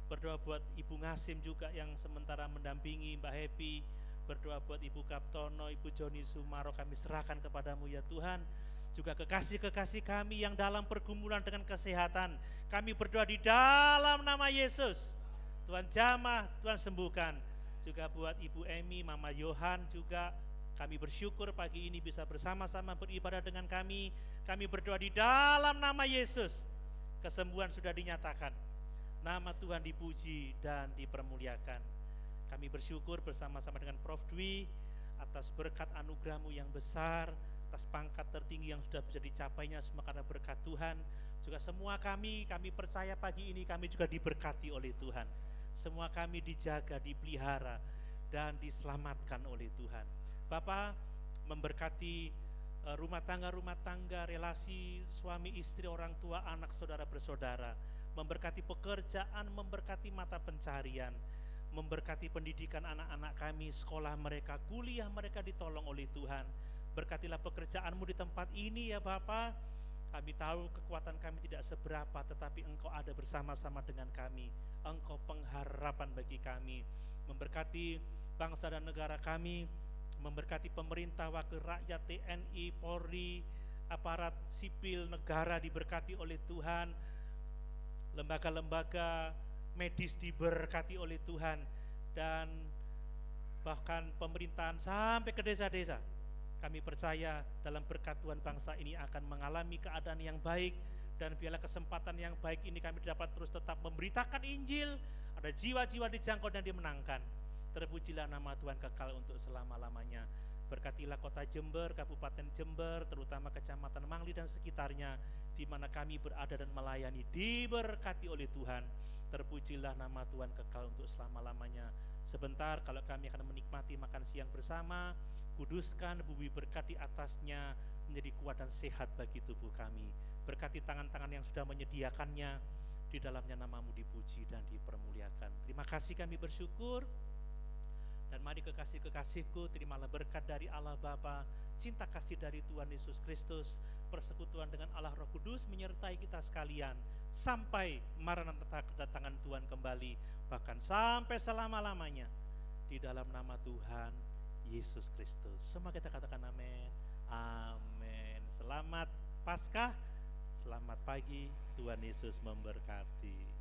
Berdoa buat Ibu Ngasim juga yang sementara mendampingi Mbak Happy. Berdoa buat Ibu Kaptono, Ibu Joni Sumaro, kami serahkan kepadamu ya Tuhan. Juga kekasih-kekasih kami yang dalam pergumulan dengan kesehatan, kami berdoa di dalam nama Yesus. Tuhan jamah, Tuhan sembuhkan. juga buat Ibu Emi, Mama Yohan juga. Kami bersyukur pagi ini bisa bersama-sama beribadah dengan kami. Kami berdoa di dalam nama Yesus. Kesembuhan sudah dinyatakan. Nama Tuhan dipuji dan dipermuliakan. Kami bersyukur bersama-sama dengan Prof. Dwi atas berkat anugerah-Mu yang besar, atas pangkat tertinggi yang sudah bisa dicapainya semua karena berkat Tuhan. Juga semua kami percaya pagi ini kami juga diberkati oleh Tuhan. Semua kami dijaga, dipelihara, dan diselamatkan oleh Tuhan. Bapak memberkati rumah tangga, relasi suami istri, orang tua, anak, saudara bersaudara, memberkati pekerjaan, memberkati mata pencarian, memberkati pendidikan anak-anak kami, sekolah mereka, kuliah mereka ditolong oleh Tuhan. Berkatilah pekerjaan-Mu di tempat ini ya Bapa. Kami tahu kekuatan kami tidak seberapa, tetapi Engkau ada bersama-sama dengan kami. Engkau pengharapan bagi kami. Memberkati bangsa dan negara kami, memberkati pemerintah, wakil rakyat, TNI, Polri, aparat sipil negara diberkati oleh Tuhan, lembaga-lembaga medis diberkati oleh Tuhan, dan bahkan pemerintahan sampai ke desa-desa. Kami percaya dalam berkat Tuhan bangsa ini akan mengalami keadaan yang baik, dan biarlah kesempatan yang baik ini kami dapat terus tetap memberitakan Injil, ada jiwa-jiwa dijangkau dan dimenangkan. Terpujilah nama Tuhan kekal untuk selama-lamanya. Berkatilah kota Jember, Kabupaten Jember, terutama Kecamatan Mangli dan sekitarnya, di mana kami berada dan melayani, diberkati oleh Tuhan. Terpujilah nama Tuhan kekal untuk selama-lamanya. Sebentar kalau kami akan menikmati makan siang bersama, kuduskan bumi berkat di atasnya menjadi kuat dan sehat bagi tubuh kami. Berkati tangan-tangan yang sudah menyediakannya, di dalamnya nama-Mu dipuji dan dipermuliakan. Terima kasih kami bersyukur. Dan mari kekasih-kekasihku, terimalah berkat dari Allah Bapa, cinta kasih dari Tuhan Yesus Kristus, persekutuan dengan Allah Roh Kudus menyertai kita sekalian sampai Maranatha kedatangan Tuhan kembali, bahkan sampai selama-lamanya, di dalam nama Tuhan Yesus Kristus. Semua kita katakan amin. Amin. Selamat Paskah, selamat pagi, Tuhan Yesus memberkati.